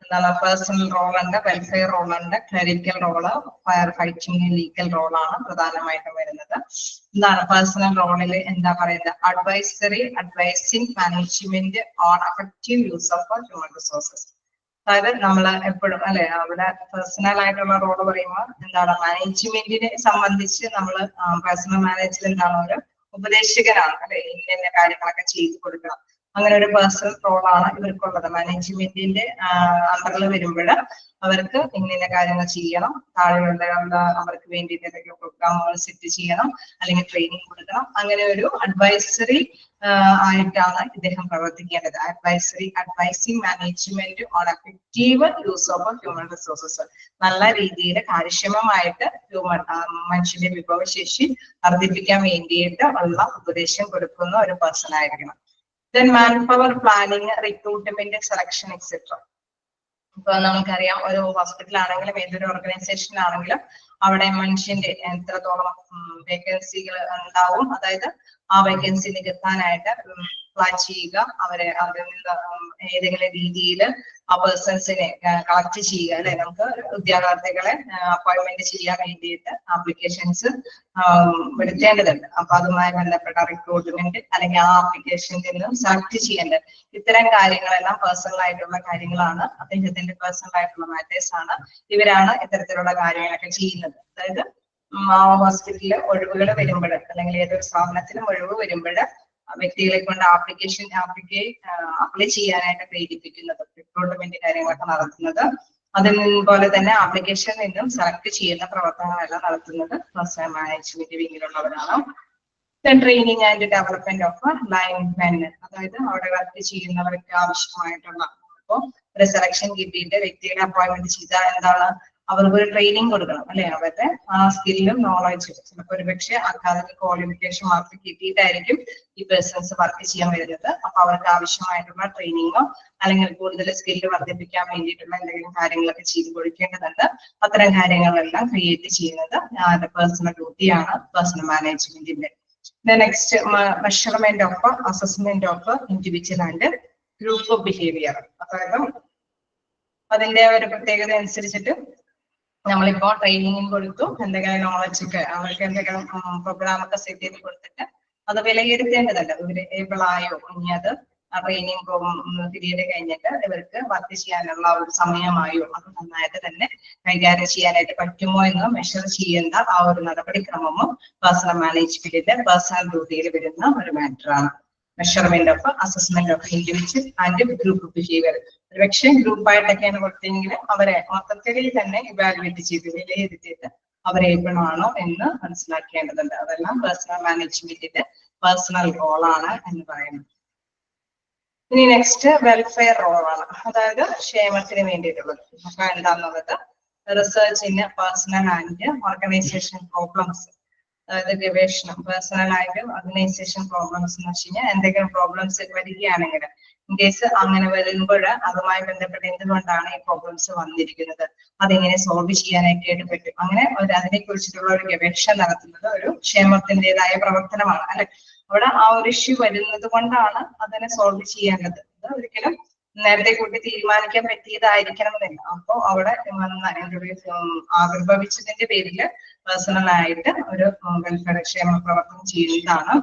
എന്താണ് പേഴ്സണൽ റോൾ ഉണ്ട്, വെൽഫെയർ റോൾ ഉണ്ട്, clerical role, fire fighting, legal റോളാണ് പ്രധാനമായിട്ടും വരുന്നത്. എന്താണ് പേഴ്സണൽ റോളിൽ എന്താ പറയുന്നത്, advising management on effective use of human resources. അതായത് നമ്മൾ എപ്പോഴും അല്ലെ അവിടെ പേഴ്സണൽ ആയിട്ടുള്ള റോള് പറയുമ്പോൾ എന്താണ് മാനേജ്മെന്റിനെ സംബന്ധിച്ച് നമ്മൾ പേഴ്സണൽ മാനേജർ എന്താണ് ഒരു ഉപദേശകനാണ് അല്ലെ, ഇന്ന കാര്യങ്ങളൊക്കെ ചെയ്തു കൊടുക്കണം. അങ്ങനെ ഒരു പേഴ്സണൽ റോളാണ് ഇവർക്കുള്ളത്. മാനേജ്മെന്റിന്റെ അണ്ടറിൽ വരുമ്പോൾ അവർക്ക് ഇന്ന കാര്യങ്ങൾ ചെയ്യണം, താഴെയുള്ള അവർക്ക് വേണ്ടിയിട്ട് എന്തെങ്കിലും പ്രോഗ്രാമുകൾ സെറ്റ് ചെയ്യണം, അല്ലെങ്കിൽ ട്രെയിനിങ് കൊടുക്കണം. അങ്ങനെ ഒരു അഡ്വൈസറി ആയിട്ടാണ് ഇദ്ദേഹം പ്രവർത്തിക്കേണ്ടത്. Advising management on effective use of human resources. നല്ല രീതിയിൽ കാര്യക്ഷമമായിട്ട് മനുഷ്യന്റെ വിഭവശേഷി വർദ്ധിപ്പിക്കാൻ വേണ്ടിയിട്ട് ഉള്ള ഉപദേശം കൊടുക്കുന്ന ഒരു പേഴ്സൺ ആയിരിക്കണം. Then manpower planning, recruitment, selection, etc. ഇപ്പൊ നമുക്കറിയാം ഒരു ഹോസ്പിറ്റലാണെങ്കിലും ഏതൊരു ഓർഗനൈസേഷനിലാണെങ്കിലും അവിടെ മനുഷ്യന്റെ എത്രത്തോളം വേക്കൻസികൾ ഉണ്ടാവും, അതായത് ആ വേക്കൻസി നികത്താനായിട്ട് പ്ലാൻ ചെയ്യുക, അവരിൽ നിന്ന് ഏതെങ്കിലും രീതിയിൽ ആ പേഴ്സൺസിനെ കളക്ട് ചെയ്യുക അല്ലെ. നമുക്ക് ഉദ്യോഗാർത്ഥികളെ അപ്പോയിന്റ്മെന്റ് ചെയ്യാൻ വേണ്ടിയിട്ട് ആപ്ലിക്കേഷൻസ് വരുത്തേണ്ടതുണ്ട്. അപ്പൊ അതുമായി ബന്ധപ്പെട്ട റിക്രൂട്ട്മെന്റ് അല്ലെങ്കിൽ ആ ആപ്ലിക്കേഷനിൽ നിന്നും സെലക്ട് ചെയ്യേണ്ടത്, ഇത്തരം കാര്യങ്ങളെല്ലാം പേഴ്സണൽ ആയിട്ടുള്ള കാര്യങ്ങളാണ്, അദ്ദേഹത്തിന്റെ പേഴ്സണൽ ആയിട്ടുള്ള മാറ്റേഴ്സ് ആണ്. ഇവരാണ് ഇത്തരത്തിലുള്ള കാര്യങ്ങളൊക്കെ ചെയ്യുന്നത്. അതായത് ഹോസ്പിറ്റലിൽ ഒഴിവുകൾ വരുമ്പോൾ അല്ലെങ്കിൽ ഏതൊരു സ്ഥാപനത്തിലും ഒഴിവ് വരുമ്പോൾ വ്യക്തികളെ കൊണ്ട് അപ്ലൈ ചെയ്യാനായിട്ട് പ്രേരിപ്പിക്കുന്നത്, റിക്രൂട്ട്മെന്റ് കാര്യങ്ങളൊക്കെ നടത്തുന്നത്, അതുപോലെ തന്നെ ആപ്ലിക്കേഷനിൽ നിന്നും സെലക്ട് ചെയ്യുന്ന പ്രവർത്തനങ്ങളെല്ലാം നടത്തുന്നത് പേഴ്സണൽ മാനേജ്മെന്റ് വിങ്ങിലുള്ളവരാണ്. Training and development of linemen, അതായത് അവിടെ വർക്ക് ചെയ്യുന്നവർക്ക് ആവശ്യമായിട്ടുള്ള, ഇപ്പോ ഒരു സെലക്ഷൻ കിട്ടിയിട്ട് വ്യക്തികളെ അപ്പോയിന്റ്മെന്റ് ചെയ്താൽ എന്താണ്, അവർക്ക് ഒരു ട്രെയിനിങ് കൊടുക്കണം അല്ലെ. അവരുടെ ആ സ്കില്ലും നോളജും ചിലപ്പോൾ ഒരുപക്ഷെ അക്കാദമിക് ക്വാളിഫിക്കേഷൻ മാത്രം കിട്ടിയിട്ടായിരിക്കും ഈ പേഴ്സൺസ് വർക്ക് ചെയ്യാൻ വരുന്നത്. അപ്പൊ അവർക്ക് ആവശ്യമായിട്ടുള്ള ട്രെയിനിങ്ങോ അല്ലെങ്കിൽ കൂടുതൽ സ്കില്ല് വർദ്ധിപ്പിക്കാൻ വേണ്ടിയിട്ടുള്ള എന്തെങ്കിലും കാര്യങ്ങളൊക്കെ ചെയ്തു കൊടുക്കേണ്ടതുണ്ട്. അത്തരം കാര്യങ്ങളെല്ലാം ക്രിയേറ്റ് ചെയ്യുന്നത് പേഴ്സണൽ ഡ്യൂട്ടിയാണ് പേഴ്സണൽ മാനേജ്മെന്റിന്റെ. Next measurement of assessment of individual and group behaviour. അതായത് അതിന്റെ ഒരു പ്രത്യേകത അനുസരിച്ചിട്ട് നമ്മളിപ്പോ ട്രെയിനിങ് കൊടുത്തു, എന്തെങ്കിലും നോളജ് ഒക്കെ അവർക്ക് എന്തെങ്കിലും പ്രോഗ്രാം ഒക്കെ സെറ്റ് ചെയ്ത് കൊടുത്തിട്ട് അത് വിലയിരുത്തേണ്ടതല്ല. ഇവര് ഏബിൾ ആയോ, ഇനി അത് ട്രെയിനിങ് പീരീഡ് കഴിഞ്ഞിട്ട് ഇവർക്ക് വർക്ക് ചെയ്യാനുള്ള ഒരു സമയമായോ അത് നന്നായിട്ട് തന്നെ കൈകാര്യം ചെയ്യാനായിട്ട് പറ്റുമോ എന്ന് മെഷർ ചെയ്യുന്ന ആ ഒരു നടപടിക്രമവും പേഴ്സണൽ മാനേജ്മെന്റിന്റെ പേഴ്സണൽ ഡ്യൂട്ടിയിൽ വരുന്ന ഒരു മാറ്ററാണ്. Measurement of assessment of individual and group behaviour. ഒരുപക്ഷെ ഗ്രൂപ്പായിട്ടൊക്കെയാണ് കൊടുത്തെങ്കിൽ അവരെ മൊത്തത്തിൽ തന്നെ ഇവാലുവേറ്റ് ചെയ്ത് വിലയിരുത്തിയിട്ട് അവരെ ഏൽപ്പണമാണോ എന്ന് മനസ്സിലാക്കേണ്ടതുണ്ട്. അതെല്ലാം പേഴ്സണൽ മാനേജ്മെന്റിന്റെ പേഴ്സണൽ റോളാണ് എന്ന് പറയുന്നത്. ഇനി നെക്സ്റ്റ് വെൽഫെയർ റോളാണ്, അതായത് ക്ഷേമത്തിന് വേണ്ടിയിട്ടുള്ളത്. അപ്പൊ എന്താണെന്നുള്ളത് research in personal and organisation problems, അതായത് ഗവേഷണം പേഴ്സണൽ ആൻഡ് ഓർഗനൈസേഷൻ പ്രോബ്ലംസ് എന്ന് വെച്ച് കഴിഞ്ഞാൽ എന്തെങ്കിലും പ്രോബ്ലംസ് വരികയാണെങ്കിൽ ഇൻ കേസ് അങ്ങനെ വരുമ്പോൾ അതുമായി ബന്ധപ്പെട്ട് എന്തുകൊണ്ടാണ് ഈ പ്രോബ്ലംസ് വന്നിരിക്കുന്നത്, അതെങ്ങനെ സോൾവ് ചെയ്യാനായിട്ട് പറ്റും, അങ്ങനെ അതിനെ കുറിച്ചിട്ടുള്ള ഒരു ഗവേഷണം നടത്തുന്നത് ഒരു ക്ഷേമത്തിൻ്റെതായ പ്രവർത്തനമാണ് അല്ലെ. അവിടെ ആ ഒരു ഇഷ്യൂ വരുന്നത് കൊണ്ടാണ് അതിനെ സോൾവ് ചെയ്യേണ്ടത്. അത് ഒരിക്കലും നേരത്തെ കൂട്ടി തീരുമാനിക്കാൻ പറ്റിയതായിരിക്കണമെന്നില്ല. അപ്പോ അവിടെ ആവിർഭവിച്ചതിന്റെ പേരില് പേഴ്സണൽ ആയിട്ട് ഒരു വെൽഫെയർ ക്ഷേമ പ്രവർത്തനം ചെയ്യുന്നതാണ്.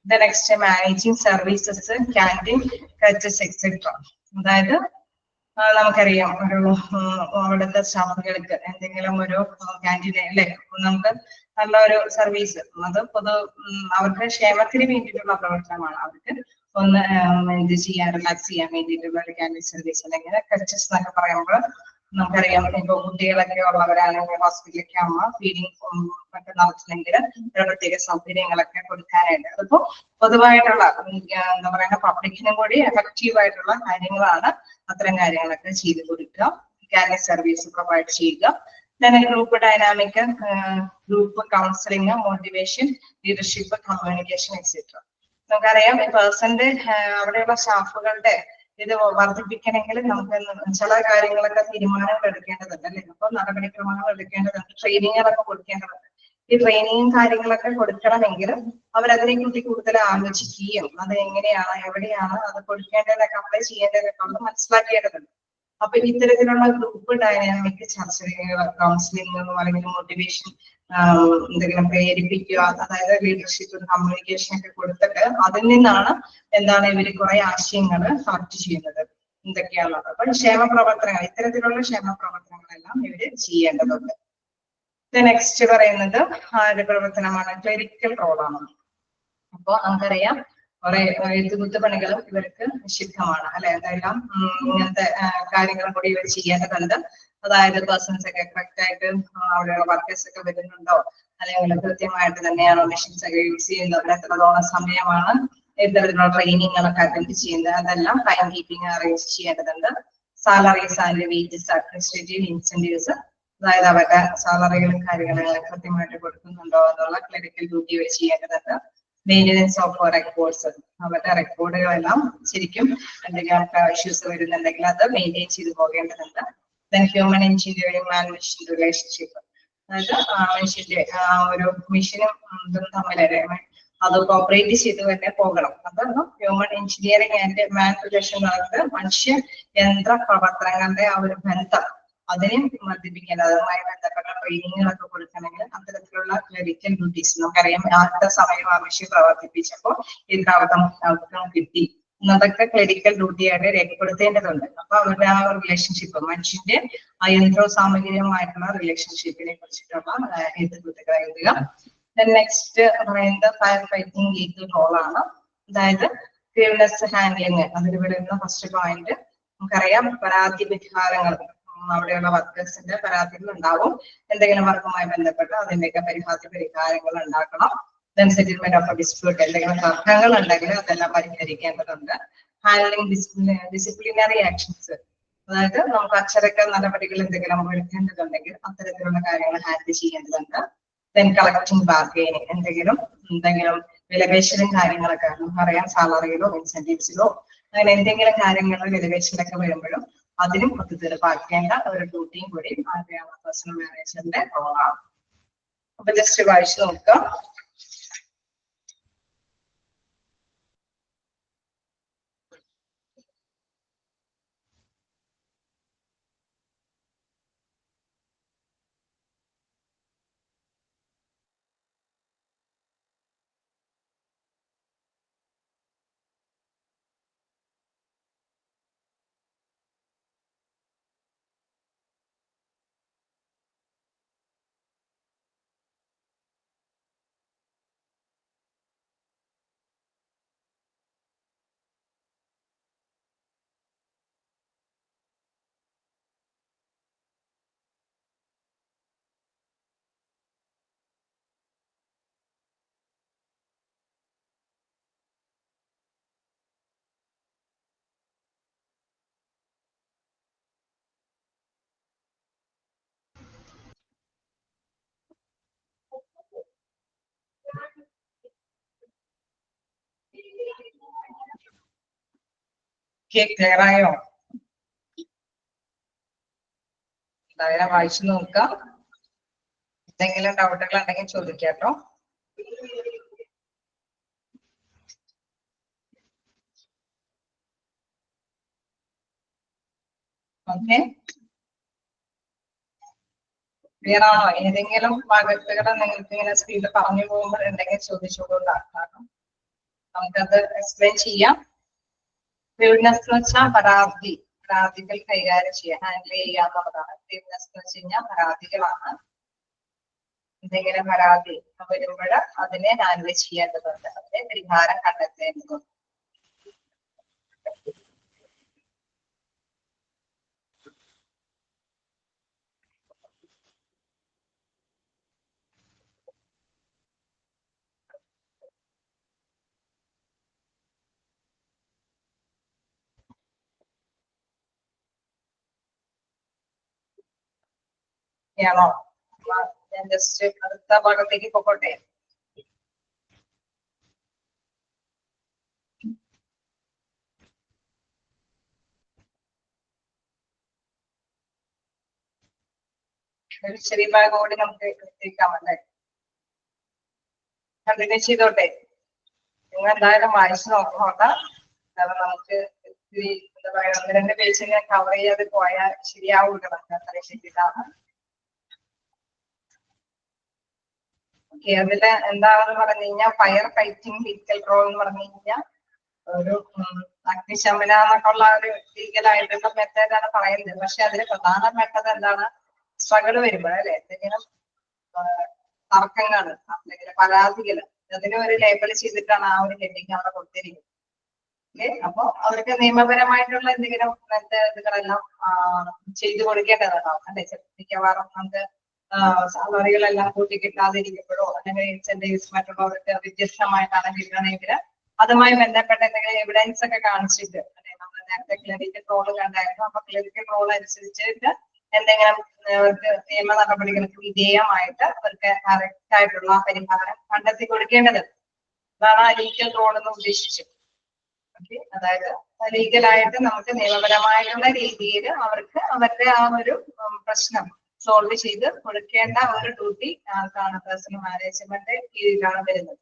Next managing services, canteen, crutches etcetera. അതായത് നമുക്കറിയാം ഒരു അവിടുത്തെ സ്റ്റാഫുകൾക്ക് എന്തെങ്കിലും ഒരു ക്യാൻറ്റീൻ അല്ലെ, നമുക്ക് നല്ലൊരു സർവീസ്, അത് അവർക്ക് ക്ഷേമത്തിന് വേണ്ടിയിട്ടുള്ള പ്രവർത്തനമാണ്. അവർക്ക് ഒന്ന് ഇത് ചെയ്യാൻ റിലാക്സ് ചെയ്യാൻ വേണ്ടിയിട്ടുള്ള ഒരു ക്യാൻറ്റീൻ സർവീസ്. അല്ലെങ്കിൽ ക്രച്ചസ് എന്നൊക്കെ പറയുമ്പോൾ നമുക്കറിയാം ഇപ്പൊ കുട്ടികളൊക്കെ ഉള്ളവരാണെങ്കിൽ ഹോസ്പിറ്റലിലേക്ക് ആവുമ്പോ ഫീഡിങ് ഒക്കെ നടത്തുന്നെങ്കിൽ പ്രത്യേക സൗകര്യങ്ങളൊക്കെ കൊടുക്കാനായിട്ട് അതിപ്പോ പൊതുവായിട്ടുള്ള എന്താ പറയുക പബ്ലിക്കിനും കൂടി എഫക്റ്റീവ് ആയിട്ടുള്ള കാര്യങ്ങളാണ്. അത്തരം കാര്യങ്ങളൊക്കെ ചെയ്തു കൊടുക്കുക, ക്യാൻറ്റീൻ സർവീസ് പ്രൊവൈഡ് ചെയ്യുക. തന്നെ group dynamic, group counselling, motivation, leadership, communication etcetera. നമുക്കറിയാം ഈ പേഴ്സന്റെ അവിടെയുള്ള സ്റ്റാഫുകളുടെ ഇത് വർദ്ധിപ്പിക്കണമെങ്കിൽ നമുക്ക് ചില കാര്യങ്ങളൊക്കെ തീരുമാനങ്ങൾ എടുക്കേണ്ടതുണ്ട് അല്ലെ. അപ്പൊ നടപടിക്രമങ്ങൾ എടുക്കേണ്ടതുണ്ട്, ട്രെയിനിങ്ങുകളൊക്കെ കൊടുക്കേണ്ടതുണ്ട്. ഈ ട്രെയിനിങ്ങും കാര്യങ്ങളൊക്കെ കൊടുക്കണമെങ്കിൽ അവരതിനെ കുറിച്ച് കൂടുതൽ ആലോചിക്കുകയും അത് എങ്ങനെയാണ് എവിടെയാണ് അത് കൊടുക്കേണ്ടതൊക്കെ അപ്ലൈ ചെയ്യേണ്ടതൊക്കെ ഒന്ന് മനസ്സിലാക്കേണ്ടതുണ്ട്. അപ്പൊ ഇത്തരത്തിലുള്ള ഗ്രൂപ്പ് ഡൈനാമിക് ചർച്ചകൾ, കൗൺസിലിംഗ് അല്ലെങ്കിൽ മോട്ടിവേഷൻ എന്തെങ്കിലും പ്രേരിപ്പിക്കുക, അതായത് ലീഡർഷിപ്പ് കമ്മ്യൂണിക്കേഷൻ ഒക്കെ കൊടുത്തിട്ട് അതിൽ നിന്നാണ് എന്താണ് ഇവര് കുറെ ആശയങ്ങൾ കളക്ട് ചെയ്യുന്നത് എന്തൊക്കെയാണുള്ളത്. അപ്പൊ ക്ഷേമ പ്രവർത്തനങ്ങൾ, ഇത്തരത്തിലുള്ള ക്ഷേമ പ്രവർത്തനങ്ങളെല്ലാം ഇവര് ചെയ്യേണ്ടതുണ്ട്. നെക്സ്റ്റ് പറയുന്നത് ആരുടെ പ്രവർത്തനമാണ്, ക്ലറിക്കൽ റോളാണ്. അപ്പൊ നമുക്കറിയാം കുറെ എഴുത്തുകുത്തുപണികളും ഇവർക്ക് നിഷിദ്ധമാണ് അല്ലെ. അതെല്ലാം ഇങ്ങനത്തെ കാര്യങ്ങളും കൂടി ഇവർ ചെയ്യേണ്ടതുണ്ട്. അതായത് പേഴ്സൺസ് ഒക്കെ കറക്റ്റ് ആയിട്ട് അവിടെയുള്ള വർക്കേഴ്സ് ഒക്കെ വരുന്നുണ്ടോ, അല്ലെങ്കിൽ കൃത്യമായിട്ട് തന്നെയാണോ മെഷീൻസ് ഒക്കെ യൂസ് ചെയ്യുന്നത്, എത്രത്തോളം സമയമാണ് ഇത്തരത്തിലുള്ള ട്രെയിനിങ്ങുകളൊക്കെ അറ്റൻഡ് ചെയ്യുന്നത്, അതെല്ലാം ടൈം കീപ്പിംഗ് അറേഞ്ച് ചെയ്യേണ്ടതുണ്ട്. Salaries and wages, administrative incentives, അതായത് അവരുടെ സാലറികളും കാര്യങ്ങളും കൃത്യമായിട്ട് കൊടുക്കുന്നുണ്ടോ എന്നുള്ള ക്ലറിക്കൽ ഡ്യൂട്ടി ഇവർ ചെയ്യേണ്ടതുണ്ട്. മെയിൻ്റനൻസ് ഓഫ് റെക്കോർഡ്സ്, അവരുടെ റെക്കോർഡുകളെല്ലാം ശരിക്കും എന്തെങ്കിലും ഇഷ്യൂസ് വരുന്നുണ്ടെങ്കിൽ അത് മെയിൻറ്റെയിൻ ചെയ്ത് പോകേണ്ടതുണ്ട്. Then human engineering and machine relationship, അതായത് മനുഷ്യന്റെ ഒരു മെഷീനും ഇതും തമ്മിൽ അത് കോപ്പറേറ്റ് ചെയ്ത് തന്നെ പോകണം. അതാണ് human engineering and man relation, മനുഷ്യ യന്ത്ര പ്രവർത്തനങ്ങളുടെ ആ ഒരു ബന്ധം അതിനെ വർദ്ധിപ്പിക്കാൻ, അതുമായി ബന്ധപ്പെട്ട ട്രെയിനിങ്ങുകളൊക്കെ കൊടുക്കണമെങ്കിൽ അത്തരത്തിലുള്ള ക്ലറിക്കൽ ഡ്യൂട്ടീസ്, നമുക്കറിയാം ആദ്യത്തെ സമയം ആ മെഷീൻ പ്രവർത്തിപ്പിച്ചപ്പോൾ ഇത് ഔട്ട്കം കിട്ടി എന്നതൊക്കെ ക്ലറിക്കൽ ഡ്യൂട്ടിയായിട്ട് രേഖപ്പെടുത്തേണ്ടതുണ്ട്. അപ്പൊ അവരുടെ ആ റിലേഷൻഷിപ്പ്, മനുഷ്യന്റെ ആ യന്ത്രവും സാമഗ്രികമായിട്ടുള്ള റിലേഷൻഷിപ്പിനെ കുറിച്ചിട്ടുള്ള എഴുത്തുകൾ എഴുതുക. നെക്സ്റ്റ് പറയുന്നത് ഫയർ ഫൈറ്റിംഗ് ലീഗൽ റോളാണ്, അതായത് ഗ്രീവ്നെസ് ഹാൻഡ്ലിങ്. അതിൽ വരുന്ന ഫസ്റ്റ് പോയിന്റ് നമുക്കറിയാം പരാതി പരിഹാരങ്ങൾ, അവിടെയുള്ള വർക്കേഴ്സിന്റെ പരാതികൾ ഉണ്ടാവും, എന്തെങ്കിലും വർക്കുമായി ബന്ധപ്പെട്ട് അതിന്റെയൊക്കെ പരിഹാരങ്ങൾ ഉണ്ടാക്കണം. ദെൻ സെറ്റിൽമെന്റ് ഓഫ് ഡിസ്പ്യൂട്ട്, എന്തെങ്കിലും തർക്കങ്ങൾ ഉണ്ടെങ്കിൽ അതെല്ലാം പരിഹരിക്കേണ്ടതുണ്ട്. ഹാൻഡ്ലിംഗ് ഡിസിപ്ലിനറി ആക്ഷൻസ്, അതായത് നമുക്ക് അച്ചടക്ക നടപടികൾ എന്തെങ്കിലും എടുക്കേണ്ടതുണ്ടെങ്കിൽ അത്തരത്തിലുള്ള കാര്യങ്ങൾ ഹാൻഡിൽ ചെയ്യേണ്ടതുണ്ട്. ദെൻ കളക്ടിങ് ബാർഗെയിനിങ്, എന്തെങ്കിലും വിലപേശലും കാര്യങ്ങളൊക്കെ നമുക്കറിയാം, സാലറിയിലോ ഇൻസെന്റീവ്സിലോ അങ്ങനെ എന്തെങ്കിലും കാര്യങ്ങൾ വിലപേശലൊക്കെ വരുമ്പോഴും അതിനും ഒത്തുതീർപ്പാക്കേണ്ട ഒരു ഡ്യൂട്ടിയും കൂടി പേഴ്സണൽ മാനേജറിന്റെ റോളാണ്. അപ്പൊ ജസ്റ്റ് വായിച്ചു നോക്കുക. ക്ലിയർ ആയോ? എന്തായാലും വായിച്ചു നോക്കാം. എന്തെങ്കിലും ഡൗട്ടുകൾ ഉണ്ടെങ്കിൽ ചോദിക്കാട്ടോ. ഓക്കെ, ക്ലിയർ ആണോ? ഏതെങ്കിലും ഭാഗത്തുകൾ നിങ്ങൾക്ക് ഇങ്ങനെ സ്പീഡിൽ പറഞ്ഞു പോകുമ്പോൾ ഉണ്ടെങ്കിൽ ചോദിച്ചുകൊണ്ടാക്കാം. നമുക്കത് എക്സ്പ്ലെയിൻ ചെയ്യാം. വിൽനെസ് എന്ന് വെച്ചാൽ പരാതികൾ കൈകാര്യം ചെയ്യുക, ഹാൻഡിൽ ചെയ്യുക എന്നുള്ളതാണ്. വിൽനെസ് എന്ന് വെച്ച് കഴിഞ്ഞാൽ പരാതികളാണ്. എന്തെങ്കിലും പരാതി വരുമ്പോൾ അതിനെ ഹാൻഡിൽ ചെയ്യേണ്ടതുണ്ട്, അതിനെ പരിഹാരം കണ്ടെത്തേണ്ടതുണ്ട്. ആണോ? ഞാൻ ജസ്റ്റ് അടുത്ത ഭാഗത്തേക്ക് പോകട്ടെ. ഒരു ചെറിയ ഭാഗം കൂടി നമുക്ക് എത്തിക്കാമല്ലേ? കണ്ടിന്യൂ ചെയ്തോട്ടെ. നിങ്ങൾ എന്തായാലും വായിച്ചു നോക്കണോട്ടാ. കാരണം നമുക്ക് ഇത്തിരി എന്താ പറയാ, 1-2 പേജ് ഞാൻ കവർ ചെയ്യാതെ പോയാൽ ശരിയാവൂല. അത്ര ശരിയാണ്. ഓക്കെ, അതില് എന്താണെന്ന് പറഞ്ഞു കഴിഞ്ഞാൽ ഫയർ ഫൈറ്റിംഗ് ലീഗൽ റോൾ എന്ന് പറഞ്ഞു കഴിഞ്ഞാൽ ഒരു അഗ്നിശമന എന്നൊക്കെ ഉള്ള ഒരു ലീഗലായിട്ടുള്ള മെത്തേഡാണ് പറയുന്നത്. പക്ഷെ അതിന് പ്രധാന മെത്തേഡ് എന്താണ്? സ്ട്രഗിൾ വരുമ്പോഴല്ലേ, എന്തെങ്കിലും തർക്കങ്ങൾ അല്ലെങ്കിൽ പരാതികൾ, അതിന് ഒരു ലേബൽ ചെയ്തിട്ടാണ് ആ ഒരു ഹെഡിങ് അവിടെ കൊടുത്തിരിക്കുന്നത്. ഓക്കെ, അപ്പൊ അവർക്ക് നിയമപരമായിട്ടുള്ള എന്തെങ്കിലും മെത്തേഡുകളെല്ലാം ചെയ്തു കൊടുക്കേണ്ടതുണ്ടാവും അല്ലെ? മിക്കവാറും നമുക്ക് സാലറികളെല്ലാം കൂട്ടി കിട്ടാതിരിക്കുമ്പോഴോ അല്ലെങ്കിൽ ഇൻസെന്റീവ്സ് മറ്റുള്ളവർക്ക് വ്യത്യസ്തമായിട്ടാണ് കിട്ടണമെങ്കിൽ അതുമായി ബന്ധപ്പെട്ട എന്തെങ്കിലും എവിഡൻസ് ഒക്കെ കാണിച്ചിട്ട്, അല്ലെ, നമ്മൾ നേരത്തെ ക്ലറിക്കൽ റോള് കണ്ടായിരുന്നു. അപ്പൊ ക്ലറിക്കൽ റോൾ അനുസരിച്ചിട്ട് എന്തെങ്കിലും അവർക്ക് നിയമ നടപടികൾക്ക് വിധേയമായിട്ട് അവർക്ക് കറക്റ്റ് ആയിട്ടുള്ള പരിഹാരം കണ്ടെത്തി കൊടുക്കേണ്ടതുണ്ട്. അതാണ് ആ ലീഗൽ റോൾ എന്ന് ഉദ്ദേശിച്ചത്. ഓക്കെ, അതായത് ലീഗലായിട്ട് നമുക്ക് നിയമപരമായിട്ടുള്ള രീതിയിൽ അവർക്ക് അവരുടെ ആ ഒരു പ്രശ്നം സോൾവ് ചെയ്ത് കൊടുക്കേണ്ട ഒരു ഡ്യൂട്ടി ആർക്കാണ്? പേഴ്സണൽ മാനേജ്മെന്റ് കീഴിലാണ് വരുന്നത്.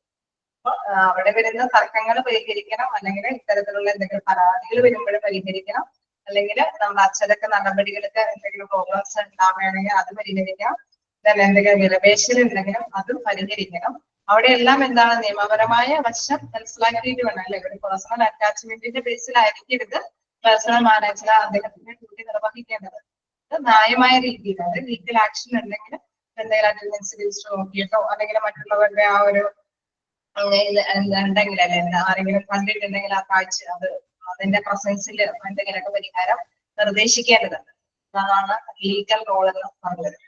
അപ്പൊ അവിടെ വരുന്ന തർക്കങ്ങൾ പരിഹരിക്കണം, അല്ലെങ്കിൽ ഇത്തരത്തിലുള്ള എന്തെങ്കിലും പരാതികൾ വരുമ്പോൾ പരിഹരിക്കണം, അല്ലെങ്കിൽ നമ്മുടെ അച്ചടക്ക നടപടികൾക്ക് എന്തെങ്കിലും പ്രോബ്ലംസ് ഉണ്ടാവുകയാണെങ്കിൽ അത് പരിഹരിക്കണം, എന്തെങ്കിലും വിലപേശൽ ഉണ്ടെങ്കിലും അതും പരിഹരിക്കണം. അവിടെ എല്ലാം എന്താണ്? നിയമപരമായ വശം മനസ്സിലാക്കിയിട്ട് വേണം, അല്ലെ? ഒരു പേഴ്സണൽ അറ്റാച്ച്മെന്റിന്റെ ബേസിലായിരിക്കരുത് പേഴ്സണൽ മാനേജർ അദ്ദേഹത്തിന്റെ ഡ്യൂട്ടി നിർവഹിക്കേണ്ടത്. ന്യായമായ രീതിയിൽ, അത് ലീഗൽ ആക്ഷൻ ഉണ്ടെങ്കിൽ എന്തെങ്കിലും അറ്റൻഡൻസ് രജിസ്റ്റർ നോക്കിയിട്ടോ അല്ലെങ്കിൽ മറ്റുള്ളവരുടെ ആ ഒരു ഉണ്ടെങ്കിൽ, അല്ലെ, ആരെങ്കിലും കണ്ടിട്ടുണ്ടെങ്കിൽ ആ കാഴ്ച അത് അതിന്റെ പ്രസൻസിൽ എന്തെങ്കിലുമൊക്കെ പരിഹാരം നിർദ്ദേശിക്കേണ്ടതുണ്ട്. അതാണ് ലീഗൽ റോൾ എന്ന് പറഞ്ഞത്.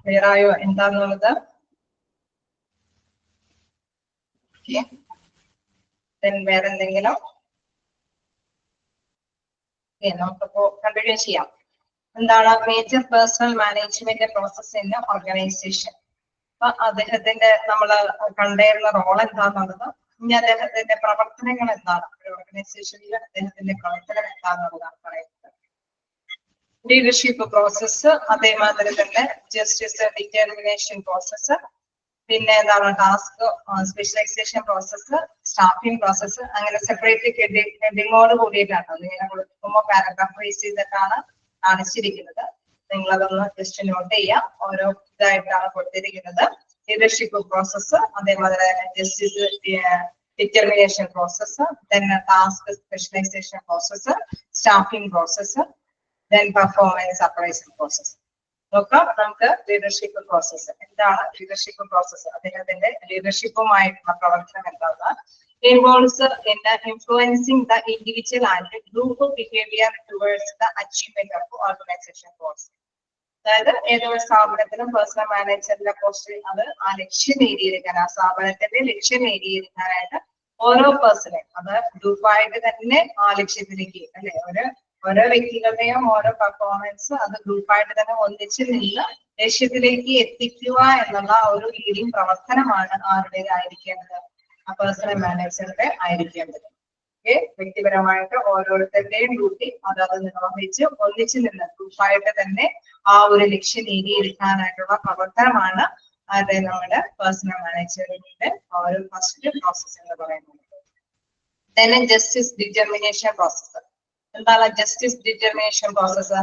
ക്ലിയർ ആയോ എന്താന്നുള്ളത്? വേറെ എന്തെങ്കിലും? നമുക്കിപ്പോ കണ്ടിന്യൂ ചെയ്യാം. എന്താണ് major personnel management process in organisation? അപ്പൊ അദ്ദേഹത്തിന്റെ നമ്മള് കണ്ടിരുന്ന റോൾ എന്താണെന്നുള്ളത്, ഇനി അദ്ദേഹത്തിന്റെ പ്രവർത്തനങ്ങൾ എന്താണ്, ഒരു ഓർഗനൈസേഷനിൽ അദ്ദേഹത്തിന്റെ പ്രവർത്തനം എന്താണെന്നുള്ളതാണ് പറയുന്നത്. ലീഡർഷിപ്പ് പ്രോസസ്സ്, അതേമാതിരി തന്നെ ജസ്റ്റിസ് ഡിറ്റർമിനേഷൻ പ്രോസസ്സ്, പിന്നെ എന്താണ് task specialisation process, staffing process, അങ്ങനെ സെപ്പറേറ്റ് ഹെഡിങ്ങോട് കൂടിയിട്ടാണ് അതിങ്ങനെ കൊടുക്കുമ്പോൾ പാരഗ്രാഫ് റേസ് ചെയ്തിട്ടാണ് കാണിച്ചിരിക്കുന്നത്. നിങ്ങൾ അതൊന്ന് ജസ്റ്റ് നോട്ട് ചെയ്യാം. ഓരോ ഇതായിട്ടാണ് കൊടുത്തിരിക്കുന്നത്. ലീഡർഷിപ്പ് പ്രോസസ്സ്, അതേമാതിരി justice determination process, task specialisation process, staffing process, performance appraisal process. നോക്കാം നമുക്ക് ലീഡർഷിപ്പ് പ്രോസസ്സ് എന്താണ്. ലീഡർഷിപ്പ് പ്രോസസ്സ് അദ്ദേഹത്തിന്റെ ലീഡർഷിപ്പുമായിട്ടുള്ള പ്രവർത്തനം എന്താണ്? Involves in influencing the individual and group behaviour towards the achievement of organisation goals. അതായത് ഏതൊരു സ്ഥാപനത്തിലും പേഴ്സണൽ മാനേജറിന്റെ പോസ്റ്റിൽ അത് ആ ലക്ഷ്യം നേടിയിരിക്കാൻ, ആ സ്ഥാപനത്തിന്റെ ലക്ഷ്യം നേടിയിരിക്കാനായിട്ട് ഓരോ പേഴ്സണും അത് ഗ്രൂപ്പായിട്ട് തന്നെ ആ ലക്ഷ്യത്തിലേക്ക്, അല്ലെ, ഓരോ വ്യക്തികളുടെയും ഓരോ പെർഫോമൻസ് അത് ഗ്രൂപ്പായിട്ട് തന്നെ ഒന്നിച്ച് നിന്ന് ലക്ഷ്യത്തിലേക്ക് എത്തിക്കുക എന്നുള്ള ഒരു ലീഡിംഗ് പ്രവർത്തനമാണ് ആരുടേതായിരിക്കേണ്ടത്, ആ പേഴ്സണൽ മാനേജറുടെ ആയിരിക്കേണ്ടത്. വ്യക്തിപരമായിട്ട് ഓരോരുത്തരുടെയും ഡ്യൂട്ടി അതത് നിർവഹിച്ച് ഒന്നിച്ചു നിന്ന് ഗ്രൂപ്പായിട്ട് തന്നെ ആ ഒരു ലക്ഷ്യം നേടിയെടുക്കാനായിട്ടുള്ള പ്രവർത്തനമാണ് അത് നമ്മുടെ പേഴ്സണൽ മാനേജറിന്റെ ഒരു ഫസ്റ്റ് പ്രോസസ് എന്ന് പറയുന്നത്. തന്നെ ജസ്റ്റിസ് ഡിറ്റർമിനേഷൻ പ്രോസസ്. എന്താണ് justice determination process?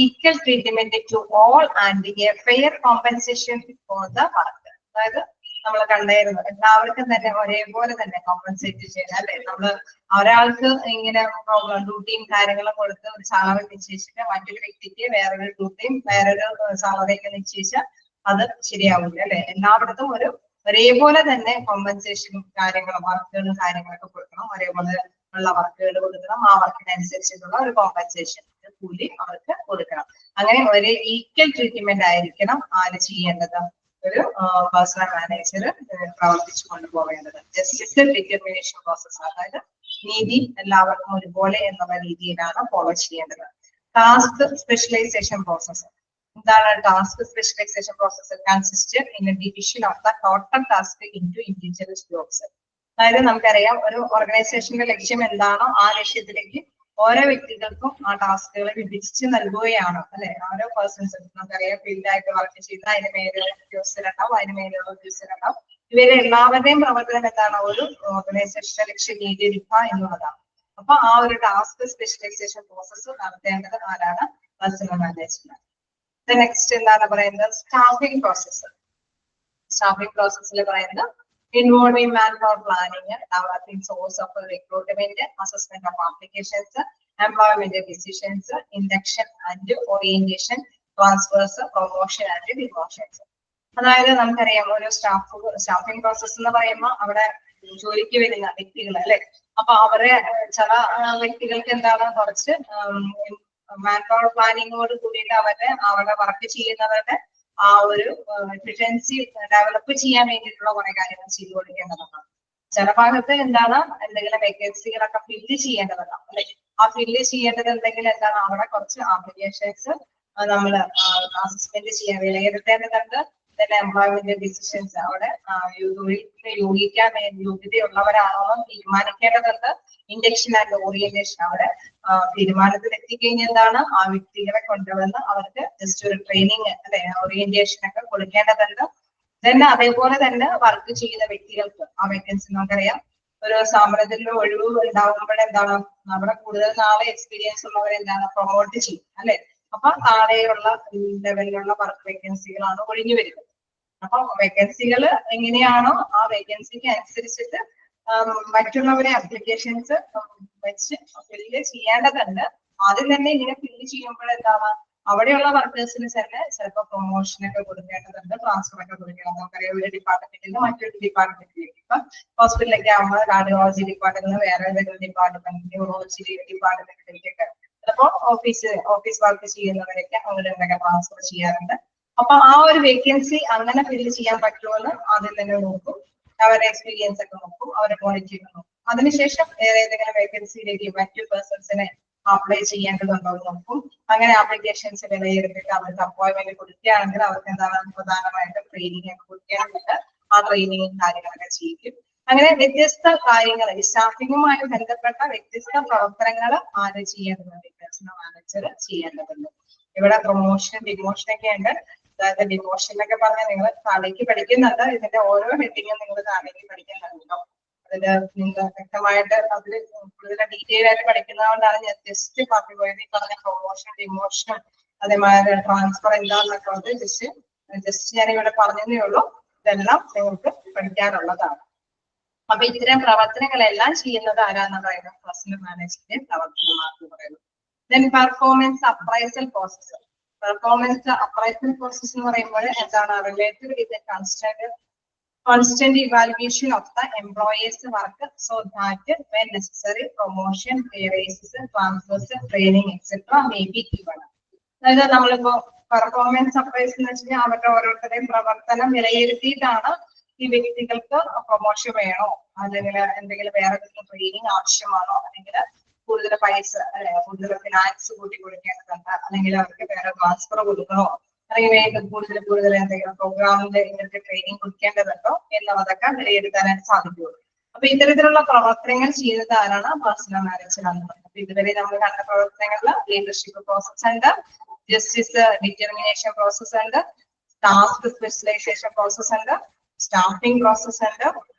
Equal treatment to all and a fair compensation for the work. അതായത് നമ്മൾ കണ്ടായിരുന്നു എല്ലാവർക്കും തന്നെ ഒരേപോലെ തന്നെ കോമ്പൻസേറ്റ് ചെയ്യാൻ, അല്ലെ? നമ്മള് ഒരാൾക്ക് ഇങ്ങനെ ഡ്യൂട്ടിയും കാര്യങ്ങളും കൊടുത്ത് ഒരു സാലറി നിശ്ചയിച്ചിട്ട് മറ്റൊരു വ്യക്തിക്ക് വേറൊരു ഡ്യൂട്ടിയും വേറൊരു സാലറിയൊക്കെ നിശ്ചയിച്ചാൽ അത് ശരിയാവില്ല, അല്ലെ? എല്ലായിടത്തും ഒരേപോലെ തന്നെ കോമ്പൻസേഷനും കാര്യങ്ങളും വർക്കുകളും കാര്യങ്ങളൊക്കെ കൊടുക്കണം. ഒരേപോലെ ഉള്ള വർക്കുകൾ കൊടുക്കണം. ആ വർക്കിനനുസരിച്ചിട്ടുള്ള ഒരു കോമ്പൻസേഷൻ കൂലി അവർക്ക് കൊടുക്കണം. അങ്ങനെ ഒരു ഈക്വൽ ട്രീറ്റ്മെന്റ് ആയിരിക്കണം ആര് ചെയ്യേണ്ടത്? ഒരു പേഴ്സണൽ മാനേജർ പ്രവർത്തിച്ചു കൊണ്ടുപോകേണ്ടത്. ജസ്റ്റിസ് ഡിറ്റർമിനേഷൻ പ്രോസസ്, അതായത് നീതി എല്ലാവർക്കും ഒരുപോലെ എന്നുള്ള രീതിയിലാണ് ഫോളോ ചെയ്യേണ്ടത്. Task specialisation process. എന്താണ് task specialisation process? Consist in division of the total task into individual jobs. അതായത് നമുക്കറിയാം ഒരു ഓർഗനൈസേഷന്റെ ലക്ഷ്യം എന്താണോ ആ ലക്ഷ്യത്തിലേക്ക് ഓരോ വ്യക്തികൾക്കും ആ ടാസ്കുകൾ വിഭജിച്ച് നൽകുകയാണ്, അല്ലെ? ഓരോ പേഴ്സൺസും നമുക്കറിയാം ഫീൽഡായിട്ട് വർക്ക് ചെയ്യുന്ന അതിന് മേലുള്ള ഉദ്യോഗസ്ഥരുണ്ടാവും, അതിന് മേലുള്ള ഉദ്യോഗസ്ഥരുണ്ടാവും. ഇവരെ എല്ലാവരുടെയും പ്രവർത്തനം എന്താണ്? ഒരു ഓർഗനൈസേഷന്റെ ലക്ഷ്യം നേടിയെടുക്കുക എന്നുള്ളതാണ്. അപ്പൊ ആ ഒരു ടാസ്ക് സ്പെഷ്യലൈസേഷൻ പ്രോസസ് നടത്തേണ്ടത് ആരാണ്? Personnel management. നെക്സ്റ്റ് എന്താണ് പറയുന്നത്? Staffing process. സ്റ്റാഫിംഗ് പ്രോസസ്സിൽ പറയുന്നത് involving manpower planning, developing source of recruitment, assessment of applications, employment decisions, induction and orientation, transfers, promotion and demotions. അതായത് നമുക്കറിയാം ഒരു സ്റ്റാഫിംഗ് പ്രോസസ് എന്ന് പറയുമ്പോൾ അവിടെ ജോലിക്ക് വരുന്ന വ്യക്തികൾ, അല്ലെ? അപ്പൊ അവരെ ചില വ്യക്തികൾക്ക് എന്താണ് കുറച്ച് മാൻ പവർ പ്ലാനിങ്ങോട് കൂടിയിട്ട് അവരുടെ വർക്ക് ചെയ്യുന്നവരുടെ ആ ഒരു എഫിഷ്യൻസി ഡെവലപ്പ് ചെയ്യാൻ വേണ്ടിയിട്ടുള്ള കുറെ കാര്യങ്ങൾ ചെയ്തു കൊടുക്കേണ്ടതാണ്. ചില ഭാഗത്ത് എന്താണ് എന്തെങ്കിലും വേക്കൻസികളൊക്കെ ഫില്ല് ചെയ്യേണ്ടതാണ്, അല്ലെ? ആ ഫില്ല് ചെയ്യേണ്ടത് എന്തെങ്കിലും എന്താണ് അവിടെ കുറച്ച് ആപ്ലിക്കേഷൻസ് നമ്മൾ അസസ്മെന്റ് ചെയ്യാൻ വിലയിരുത്തേണ്ടതുണ്ട്. പിന്നെ എംപ്ലോയ്മെന്റ് ഡിസിഷൻസ് അവിടെ യോഗ്യതയുള്ളവരാണോ എന്ന് തീരുമാനിക്കേണ്ടതുണ്ട്. ഇൻഡക്ഷൻ ആൻഡ് ഓറിയന്റേഷൻ അവിടെ തീരുമാനത്തിൽ എത്തിക്കഴിഞ്ഞാൽ ആ വ്യക്തികളെ കൊണ്ടുവന്ന് അവർക്ക് ജസ്റ്റ് ഒരു ട്രെയിനിങ്, അല്ലെ, ഓറിയന്റേഷൻ ഒക്കെ കൊടുക്കേണ്ടതുണ്ട്. തന്നെ അതേപോലെ തന്നെ വർക്ക് ചെയ്യുന്ന വ്യക്തികൾക്ക് ആ വേക്കൻസി നമുക്കറിയാം ഒരു സ്ഥാപനത്തിൽ ഒഴിവ് ഉണ്ടാകുമ്പോഴെന്താണ് അവിടെ കൂടുതൽ നാളെ എക്സ്പീരിയൻസ് ഉള്ളവരെന്താണ് പ്രൊമോട്ട് ചെയ്യും, അല്ലെ? അപ്പൊ താഴെയുള്ള ലെവലിലുള്ള വർക്ക് വേക്കൻസികളാണ് ഒഴിഞ്ഞു വരുന്നത്. അപ്പൊ വേക്കൻസികൾ എങ്ങനെയാണോ ആ വേക്കൻസിക്ക് അനുസരിച്ചിട്ട് മറ്റുള്ളവരെ അപ്ലിക്കേഷൻസ് വെച്ച് ഫില്ല് ചെയ്യേണ്ടതുണ്ട്. ആദ്യം തന്നെ ഇങ്ങനെ ഫില്ല് ചെയ്യുമ്പോൾ എന്താണ് അവിടെയുള്ള വർക്കേഴ്സിന് തന്നെ ചിലപ്പോൾ പ്രൊമോഷനൊക്കെ കൊടുക്കേണ്ടതുണ്ട്, ട്രാൻസ്ഫർ ഒക്കെ കൊടുക്കണം. നമുക്കറിയാം ഒരു ഡിപ്പാർട്ട്മെന്റിൽ നിന്ന് മറ്റൊരു ഡിപ്പാർട്ട്മെന്റിലേക്ക്. ഇപ്പൊ ഹോസ്പിറ്റലിലൊക്കെ ആകുമ്പോൾ കാർഡിയോളജി ഡിപ്പാർട്ട്മെന്റ് വേറെ ഏതെങ്കിലും ഡിപ്പാർട്ട്മെന്റ്, ന്യൂറോളജി ഡിപ്പാർട്ട്മെന്റിലേക്കൊക്കെ ചിലപ്പോൾ ഓഫീസ് വർക്ക് ചെയ്യുന്നവരൊക്കെ അവരൊക്കെ ട്രാൻസ്ഫർ ചെയ്യാറുണ്ട്. അപ്പൊ ആ ഒരു വേക്കൻസി അങ്ങനെ ഫില്ല് ചെയ്യാൻ പറ്റുമെന്ന് ആദ്യം തന്നെ നോക്കും. അവരുടെ എക്സ്പീരിയൻസ് ഒക്കെ നോക്കും, അവരുടെ ക്വാളിറ്റി ഒക്കെ നോക്കും. അതിനുശേഷം വേറെ ഏതെങ്കിലും വേക്കൻസിയിലേക്ക് മറ്റു പേഴ്സൺസിനെ അപ്ലൈ ചെയ്യേണ്ടതുണ്ടോ എന്ന് നോക്കും. അങ്ങനെ ആപ്ലിക്കേഷൻസ് വിലയിരുത്തിയിട്ട് അവർക്ക് അപ്പോയിന്റ്മെന്റ് കൊടുക്കുകയാണെങ്കിൽ അവർക്ക് എന്താണ് പ്രധാനമായിട്ടും ട്രെയിനിങ് ഒക്കെ കൊടുക്കേണ്ടതുണ്ട്. ആ ട്രെയിനിങ്ങും കാര്യങ്ങളൊക്കെ ചെയ്യിക്കും. അങ്ങനെ വ്യത്യസ്ത കാര്യങ്ങൾ സ്റ്റാഫിങ്ങുമായി ബന്ധപ്പെട്ട വ്യത്യസ്ത പ്രവർത്തനങ്ങൾ ആര് ചെയ്യേണ്ടതുണ്ട്? പേഴ്സണൽ മാനേജർ ചെയ്യേണ്ടതുണ്ട്. ഇവിടെ പ്രൊമോഷൻ ഡിമോഷൻ ഒക്കെ ഉണ്ട്. അതായത് ഡിമോഷൻ എന്നൊക്കെ പറഞ്ഞാൽ നിങ്ങൾ താഴേക്ക് പഠിക്കുന്നുണ്ട്. ഇതിന്റെ ഓരോ ഹെഡിങ്ങും നിങ്ങൾ താഴേക്ക് പഠിക്കുന്നുണ്ടോ? അതില് നിങ്ങൾ വ്യക്തമായിട്ട് അതിൽ കൂടുതൽ ഡീറ്റെയിൽ ആയിട്ട് പഠിക്കുന്നതുകൊണ്ടാണ് ഞാൻ ജസ്റ്റ് പറഞ്ഞു പോയത്. ഈ പറഞ്ഞ പ്രൊമോഷൻ ഡിമോഷൻ അതേമാതിരി ട്രാൻസ്ഫർ എന്താന്നൊക്കെ അത് ജസ്റ്റ് ഞാൻ ഇവിടെ പറഞ്ഞതേ ഉള്ളൂ. ഇതെല്ലാം നിങ്ങൾക്ക് പഠിക്കാനുള്ളതാണ്. അപ്പൊ ഇത്തരം പ്രവർത്തനങ്ങളെല്ലാം ചെയ്യുന്നത് ആരാന്ന് പറയുന്നത് പേഴ്സണൽ മാനേജ്മെന്റ് പ്രവർത്തനമാണെന്ന് പറയുന്നത്. Then performance appraisal process. Performance appraisal process എന്ന് പറയുമ്പോൾ എന്താണ് related with constant evaluation of the employees' work so that when necessary promotion, pay raises, transfers, training, etc. may be given. അതായത് നമ്മളിപ്പോ പെർഫോമൻസ് അപ്രൈസ് എന്ന് വെച്ചാൽ അവരുടെ ഓരോരുത്തരുടെയും പ്രവർത്തനം വിലയിരുത്തിയിട്ടാണ് ഈ വ്യക്തികൾക്ക് പ്രൊമോഷൻ വേണോ, അല്ലെങ്കിൽ എന്തെങ്കിലും വേറെ ട്രെയിനിങ് ആവശ്യമാണോ, അല്ലെങ്കിൽ കൂടുതൽ പൈസ കൂടുതൽ ഫിനാൻസ് കൂട്ടി കൊടുക്കേണ്ടതുണ്ട്, അല്ലെങ്കിൽ അവർക്ക് വേറെ ട്രാൻസ്ഫർ കൊടുക്കണോ, അല്ലെങ്കിൽ കൂടുതൽ എന്തെങ്കിലും പ്രോഗ്രാമിന്റെ ഇങ്ങനത്തെ ട്രെയിനിങ് കൊടുക്കേണ്ടതുണ്ടോ എന്നുള്ളതൊക്കെ വിലയിരുത്താനായിട്ട് സാധിക്കുകയുള്ളൂ. അപ്പൊ ഇത്തരത്തിലുള്ള പ്രവർത്തനങ്ങൾ ചെയ്യുന്നത് ആരാണ്? പേഴ്സണൽ മാനേജർ ആണ്. അപ്പൊ ഇതുവരെ നമ്മൾ കണ്ട പ്രവർത്തനങ്ങളിൽ ലീഡർഷിപ്പ് പ്രോസസ് ഉണ്ട്, ജസ്റ്റിസ് ഡിറ്റർമിനേഷൻ പ്രോസസ് ഉണ്ട്, ടാസ്ക് സ്പെഷ്യലൈസേഷൻ പ്രോസസ് ഉണ്ട്, സ്റ്റാഫിംഗ് പ്രോസസ് ഉണ്ട്,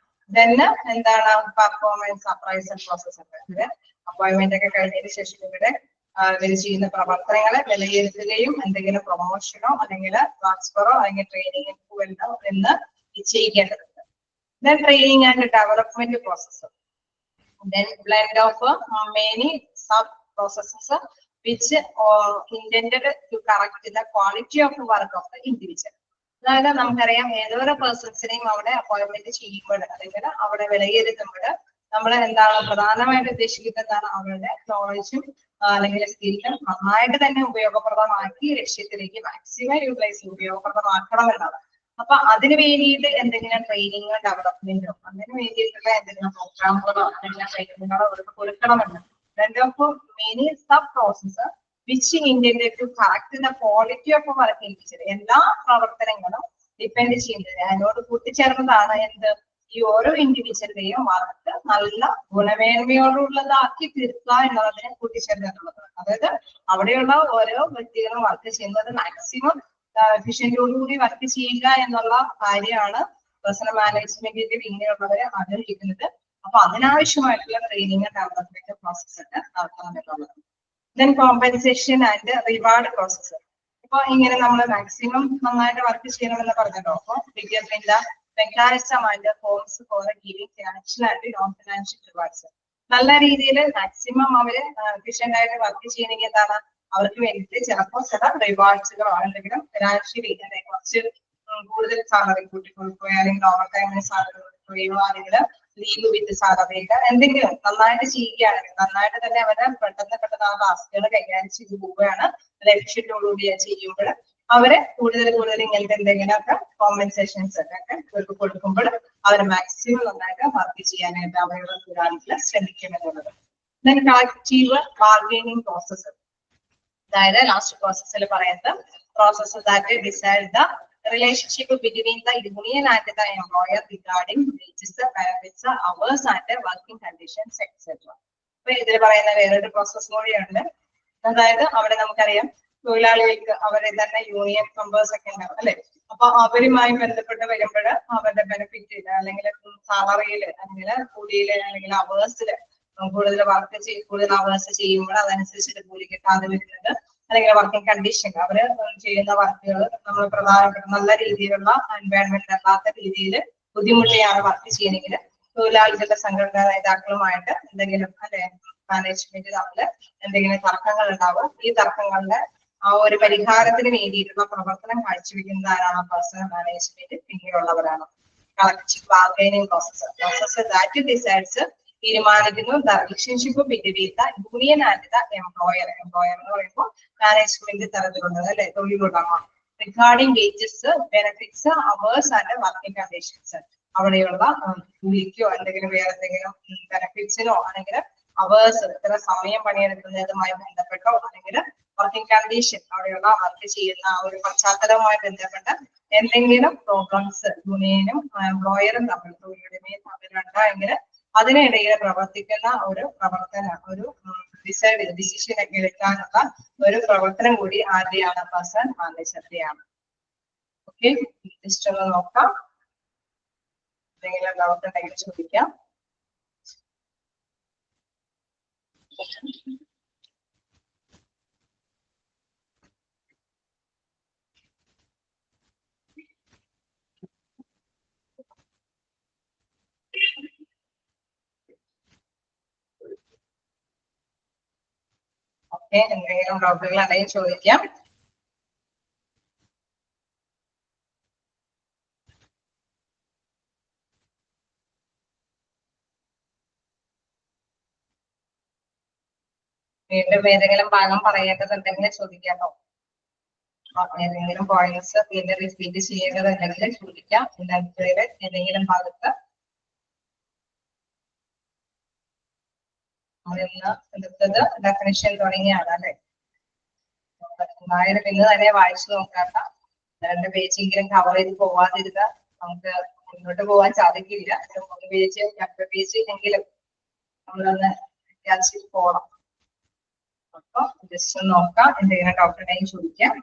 then എന്താണ് പെർഫോമൻസ് അപ്രൈസൽ പ്രോസസ് ഉണ്ട്. ഇത് അപ്പോയിന്റ്മെന്റ് ഒക്കെ കഴിഞ്ഞതിന് ശേഷം ഇവര് ചെയ്യുന്ന പ്രവർത്തനങ്ങളെ വിലയിരുത്തുകയും എന്തെങ്കിലും പ്രൊമോഷനോ അല്ലെങ്കിൽ ട്രാൻസ്ഫറോ അല്ലെങ്കിൽ ട്രെയിനിങ് എന്ന് ചെയ്യിക്കേണ്ടതുണ്ട്. Then training and development process. Then blend of many sub processes which intended to correct the quality of work of the individual. അതായത് നമുക്കറിയാം ഏതൊരു പേഴ്സൺസിനെയും അവിടെ അപ്പോയിന്റ്മെന്റ് ചെയ്യുമ്പോൾ അല്ലെങ്കിൽ അവിടെ വിലയിരുത്തുമ്പോൾ നമ്മൾ എന്താണ് പ്രധാനമായിട്ട് ഉദ്ദേശിക്കുന്നതാണ് അവരുടെ നോളജും അല്ലെങ്കിൽ സ്കില്ലും നന്നായിട്ട് തന്നെ ഉപയോഗപ്രദമാക്കി ലക്ഷ്യത്തിലേക്ക് മാക്സിമം യൂട്ടിലൈസ് ഉപയോഗപ്രദമാക്കണം എന്നാണ്. അപ്പൊ അതിന് വേണ്ടിയിട്ട് എന്തെങ്കിലും ട്രെയിനിങ്ങോ ഡെവലപ്മെന്റോ അതിന് വേണ്ടിയിട്ടുള്ള എന്തെങ്കിലും പ്രോഗ്രാമുകളോ അല്ലെങ്കിൽ ട്രെയിനിങ്ങുകളോ അവർക്ക് കൊടുക്കണമെന്ന്. Many sub process which intended to correct the quality of work individual. എല്ലാ പ്രവർത്തനങ്ങളും ഡിപ്പെൻഡ് ചെയ്യുന്നത് അതിനോട് കൂട്ടിച്ചേർന്നതാണ് എന്ത് ഈ ഓരോ ഇൻഡിവിജ്വലിന്റെയും വർക്ക് നല്ല ഗുണമേന്മയോടുള്ളതാക്കി തീർക്കുക എന്നുള്ളതിനെ കൂട്ടിച്ചേർന്നിട്ടുള്ളത്. അതായത് അവിടെയുള്ള ഓരോ വ്യക്തികളും വർക്ക് ചെയ്യുന്നത് മാക്സിമം എഫിഷ്യന്റോടുകൂടി വർക്ക് ചെയ്യുക എന്നുള്ള കാര്യമാണ് പേഴ്സണൽ മാനേജ്മെന്റിന്റെ പിന്നിലുള്ളവരെ ആഗ്രഹിക്കുന്നത്. അപ്പൊ അതിനാവശ്യമായിട്ടുള്ള ട്രെയിനിങ് ഡെവലപ്മെന്റ് പ്രോസസ് ഒക്കെ നടത്തണം എന്നുള്ളത്. Then compensation and reward process. ഇപ്പൊ ഇങ്ങനെ നമ്മൾ മാക്സിമം നന്നായിട്ട് വർക്ക് ചെയ്യണമെന്ന് പറഞ്ഞല്ലോ. അപ്പൊ വിദ്യാഭ്യാസ mechanism and forms for giving financial and non financial rewards. നല്ല രീതിയിൽ മാക്സിമം അവര് എഫിഷ്യന്റ് ആയിട്ട് വർക്ക് ചെയ്യണമെങ്കിൽ എന്താണ് അവർക്ക് വേണ്ടിയിട്ട് ചിലപ്പോൾ ചില റിവാർഡ്സുകളോ എന്തെങ്കിലും ഫിനാൻഷ്യലി കുറച്ച് കൂടുതൽ സാലറി കൂട്ടിക്കൊടുക്കുകയോ അല്ലെങ്കിൽ ഓവർ ടൈമിന് സാലറി കൊടുക്കുകയോ അല്ലെങ്കിൽ ലീവ് വിത്ത് സാലറി എന്തെങ്കിലും നന്നായിട്ട് ചെയ്യുകയാണെങ്കിൽ നന്നായിട്ട് തന്നെ അവരെ പെട്ടെന്ന് ആ ടാസ്കുകൾ കൈകാര്യം ചെയ്ത് പോവുകയാണ് ലക്ഷ്യത്തോടുകൂടി ചെയ്യുമ്പോൾ അവരെ കൂടുതൽ ഇങ്ങനത്തെ എന്തെങ്കിലുമൊക്കെ കോമ്പൻസേഷൻസ് ഒക്കെ ഇവർക്ക് കൊടുക്കുമ്പോൾ അവർ മാക്സിമം നന്നായിട്ട് വർക്ക് ചെയ്യാനായിട്ട് അവരുടെ തൊഴിലാളികളെ ശ്രമിക്കുമെന്നുള്ളത്. Then collective bargaining process. അതായത് ലാസ്റ്റ് പ്രോസസ്സിൽ പറയുന്നത് process that decide the relationship between the union and the employer regarding wages, benefits, hours and working conditions etcetera. അപ്പൊ ഇതിൽ പറയുന്ന വേറൊരു പ്രോസസ് കൂടിയുണ്ട്. അതായത് അവിടെ നമുക്കറിയാം തൊഴിലാളികൾക്ക് അവരെ തന്നെ യൂണിയൻ മെമ്പേഴ്സ് ഒക്കെ ഉണ്ടാവും അല്ലെ. അപ്പൊ അവരുമായി ബന്ധപ്പെട്ട് വരുമ്പോൾ അവരുടെ ബെനിഫിറ്റ് അല്ലെങ്കിൽ സാലറിയിൽ അല്ലെങ്കിൽ കൂലിയില് അല്ലെങ്കിൽ അവേഴ്സില് കൂടുതൽ അവേഴ്സ് ചെയ്യുമ്പോൾ അതനുസരിച്ചിട്ട് കൂലി കിട്ടാതെ വരുന്നത് അല്ലെങ്കിൽ വർക്കിംഗ് കണ്ടീഷൻ അവര് ചെയ്യുന്ന വർക്കുകൾ നമ്മൾ പ്രധാനപ്പെട്ട നല്ല രീതിയിലുള്ള എൻവയോൺമെന്റ് അല്ലാത്ത രീതിയിൽ ബുദ്ധിമുട്ടിയാണ് വർക്ക് ചെയ്യണമെങ്കിൽ തൊഴിലാളികളുടെ സംഘടനാ നേതാക്കളുമായിട്ട് എന്തെങ്കിലും അല്ലെ മാനേജ്മെന്റ് തമ്മിൽ എന്തെങ്കിലും തർക്കങ്ങൾ ഉണ്ടാവും. ഈ തർക്കങ്ങളുടെ ആ ഒരു പരിഹാരത്തിന് വേണ്ടിയിട്ടുള്ള പ്രവർത്തനം കാഴ്ചവെക്കുന്നത് ആരാണ്? പേഴ്സണൽ മാനേജ്മെന്റ് പിന്നിലുള്ളവരാണ്. Collective bargaining process that decides തീരുമാനിക്കുന്നു the relationship between the union and the employer. Employer എന്ന് പറയുമ്പോൾ മാനേജ്മെന്റ് തരത്തിലുള്ളത് അല്ലെ, തൊഴിലുടമ. Regarding wages, benefits, hours and working conditions. അവിടെയുള്ള കൂലിക്കോ എന്തെങ്കിലും വേറെ എന്തെങ്കിലും ബെനിഫിറ്റ്സിനോ അല്ലെങ്കിൽ അവേഴ്സ് ഇത്ര സമയം പണിയെടുക്കുന്നതുമായി ബന്ധപ്പെട്ടോ അല്ലെങ്കിൽ വർക്കിംഗ് കണ്ടീഷൻ അവിടെയുള്ള വർക്ക് ചെയ്യുന്ന ഒരു പശ്ചാത്തലവുമായി ബന്ധപ്പെട്ട എന്തെങ്കിലും പ്രോബ്ലംസ് യൂണിയനും എംപ്ലോയറും തമ്മിൽ തൊഴിലുടമയും തമ്മിലുണ്ടെങ്കിൽ അതിനിടയിൽ പ്രവർത്തിക്കുന്ന ഒരു ഒരു ഡിസിഷൻ ഒക്കെ എടുക്കാനുള്ള ഒരു പ്രവർത്തനം കൂടി ആരുടെയാണ്? പേഴ്സണൽ മാനേജറുടെയാണ്. ഓക്കെ, ജസ്റ്റ് ഒന്ന് നോക്കാം. എന്തെങ്കിലും ഡൗട്ട് ഉണ്ടെങ്കിൽ ചോദിക്കാം. ഓക്കെ, എന്തെങ്കിലും ഡൗട്ടുകൾ ഉണ്ടെങ്കിൽ ചോദിക്കാം. വീണ്ടും ഏതെങ്കിലും ഭാഗം പറയേണ്ടതുണ്ടെങ്കിൽ ചോദിക്കാമോ? ഏതെങ്കിലും പോയിന്റ്സ് വീണ്ടും റിപ്പീറ്റ് ചെയ്യേണ്ടതുണ്ടെങ്കിൽ ചോദിക്കാം. ഇതിനകത്ത് ഏതെങ്കിലും ഭാഗത്ത് എടുത്തത് ഡെഫിനിഷൻ തുടങ്ങിയാണ് അല്ലെ. എന്തായാലും ഇന്ന് തന്നെ വായിച്ചു നോക്കാത്ത രണ്ട് പേജെങ്കിലും കവർ ചെയ്ത് പോവാതിരുന്ന നമുക്ക് മുന്നോട്ട് പോകാൻ സാധിക്കില്ല. 3 പേജ് 2 പേജ് എങ്കിലും നമ്മളൊന്ന് വിചാരിച്ചിട്ട് പോകണം. അപ്പൊ ജസ്റ്റ് ഒന്ന് നോക്കാം, എന്തെങ്കിലും ഡൗട്ട് ഉണ്ടെങ്കിൽ ചോദിക്കാം.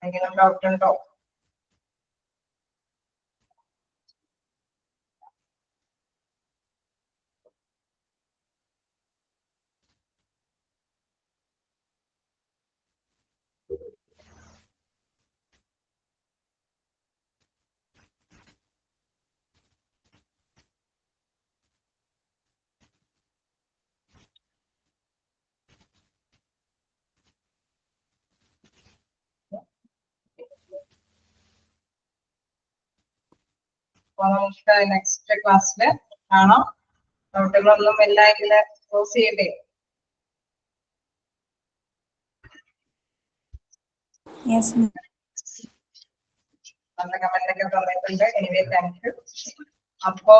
എന്തെങ്കിലും ഡൗട്ട് ഉണ്ടോ? അപ്പൊ നമുക്ക് നെക്സ്റ്റ് ക്ലാസ്സിൽ കാണാം. ഡൗട്ടുകളൊന്നും ഇല്ലെങ്കിൽ ക്ലോസ് ചെയ്യണ്ടേ? നല്ല കമന്റ് ഒക്കെ തന്നിട്ടുണ്ട്. Anyway thank you. അപ്പോ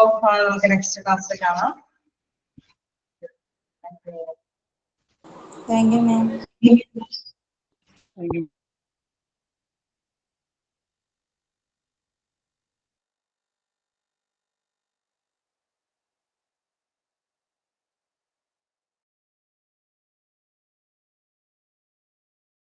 നമുക്ക് നെക്സ്റ്റ് ക്ലാസ്സിൽ കാണാം. Thank you, ma'am. Thank you.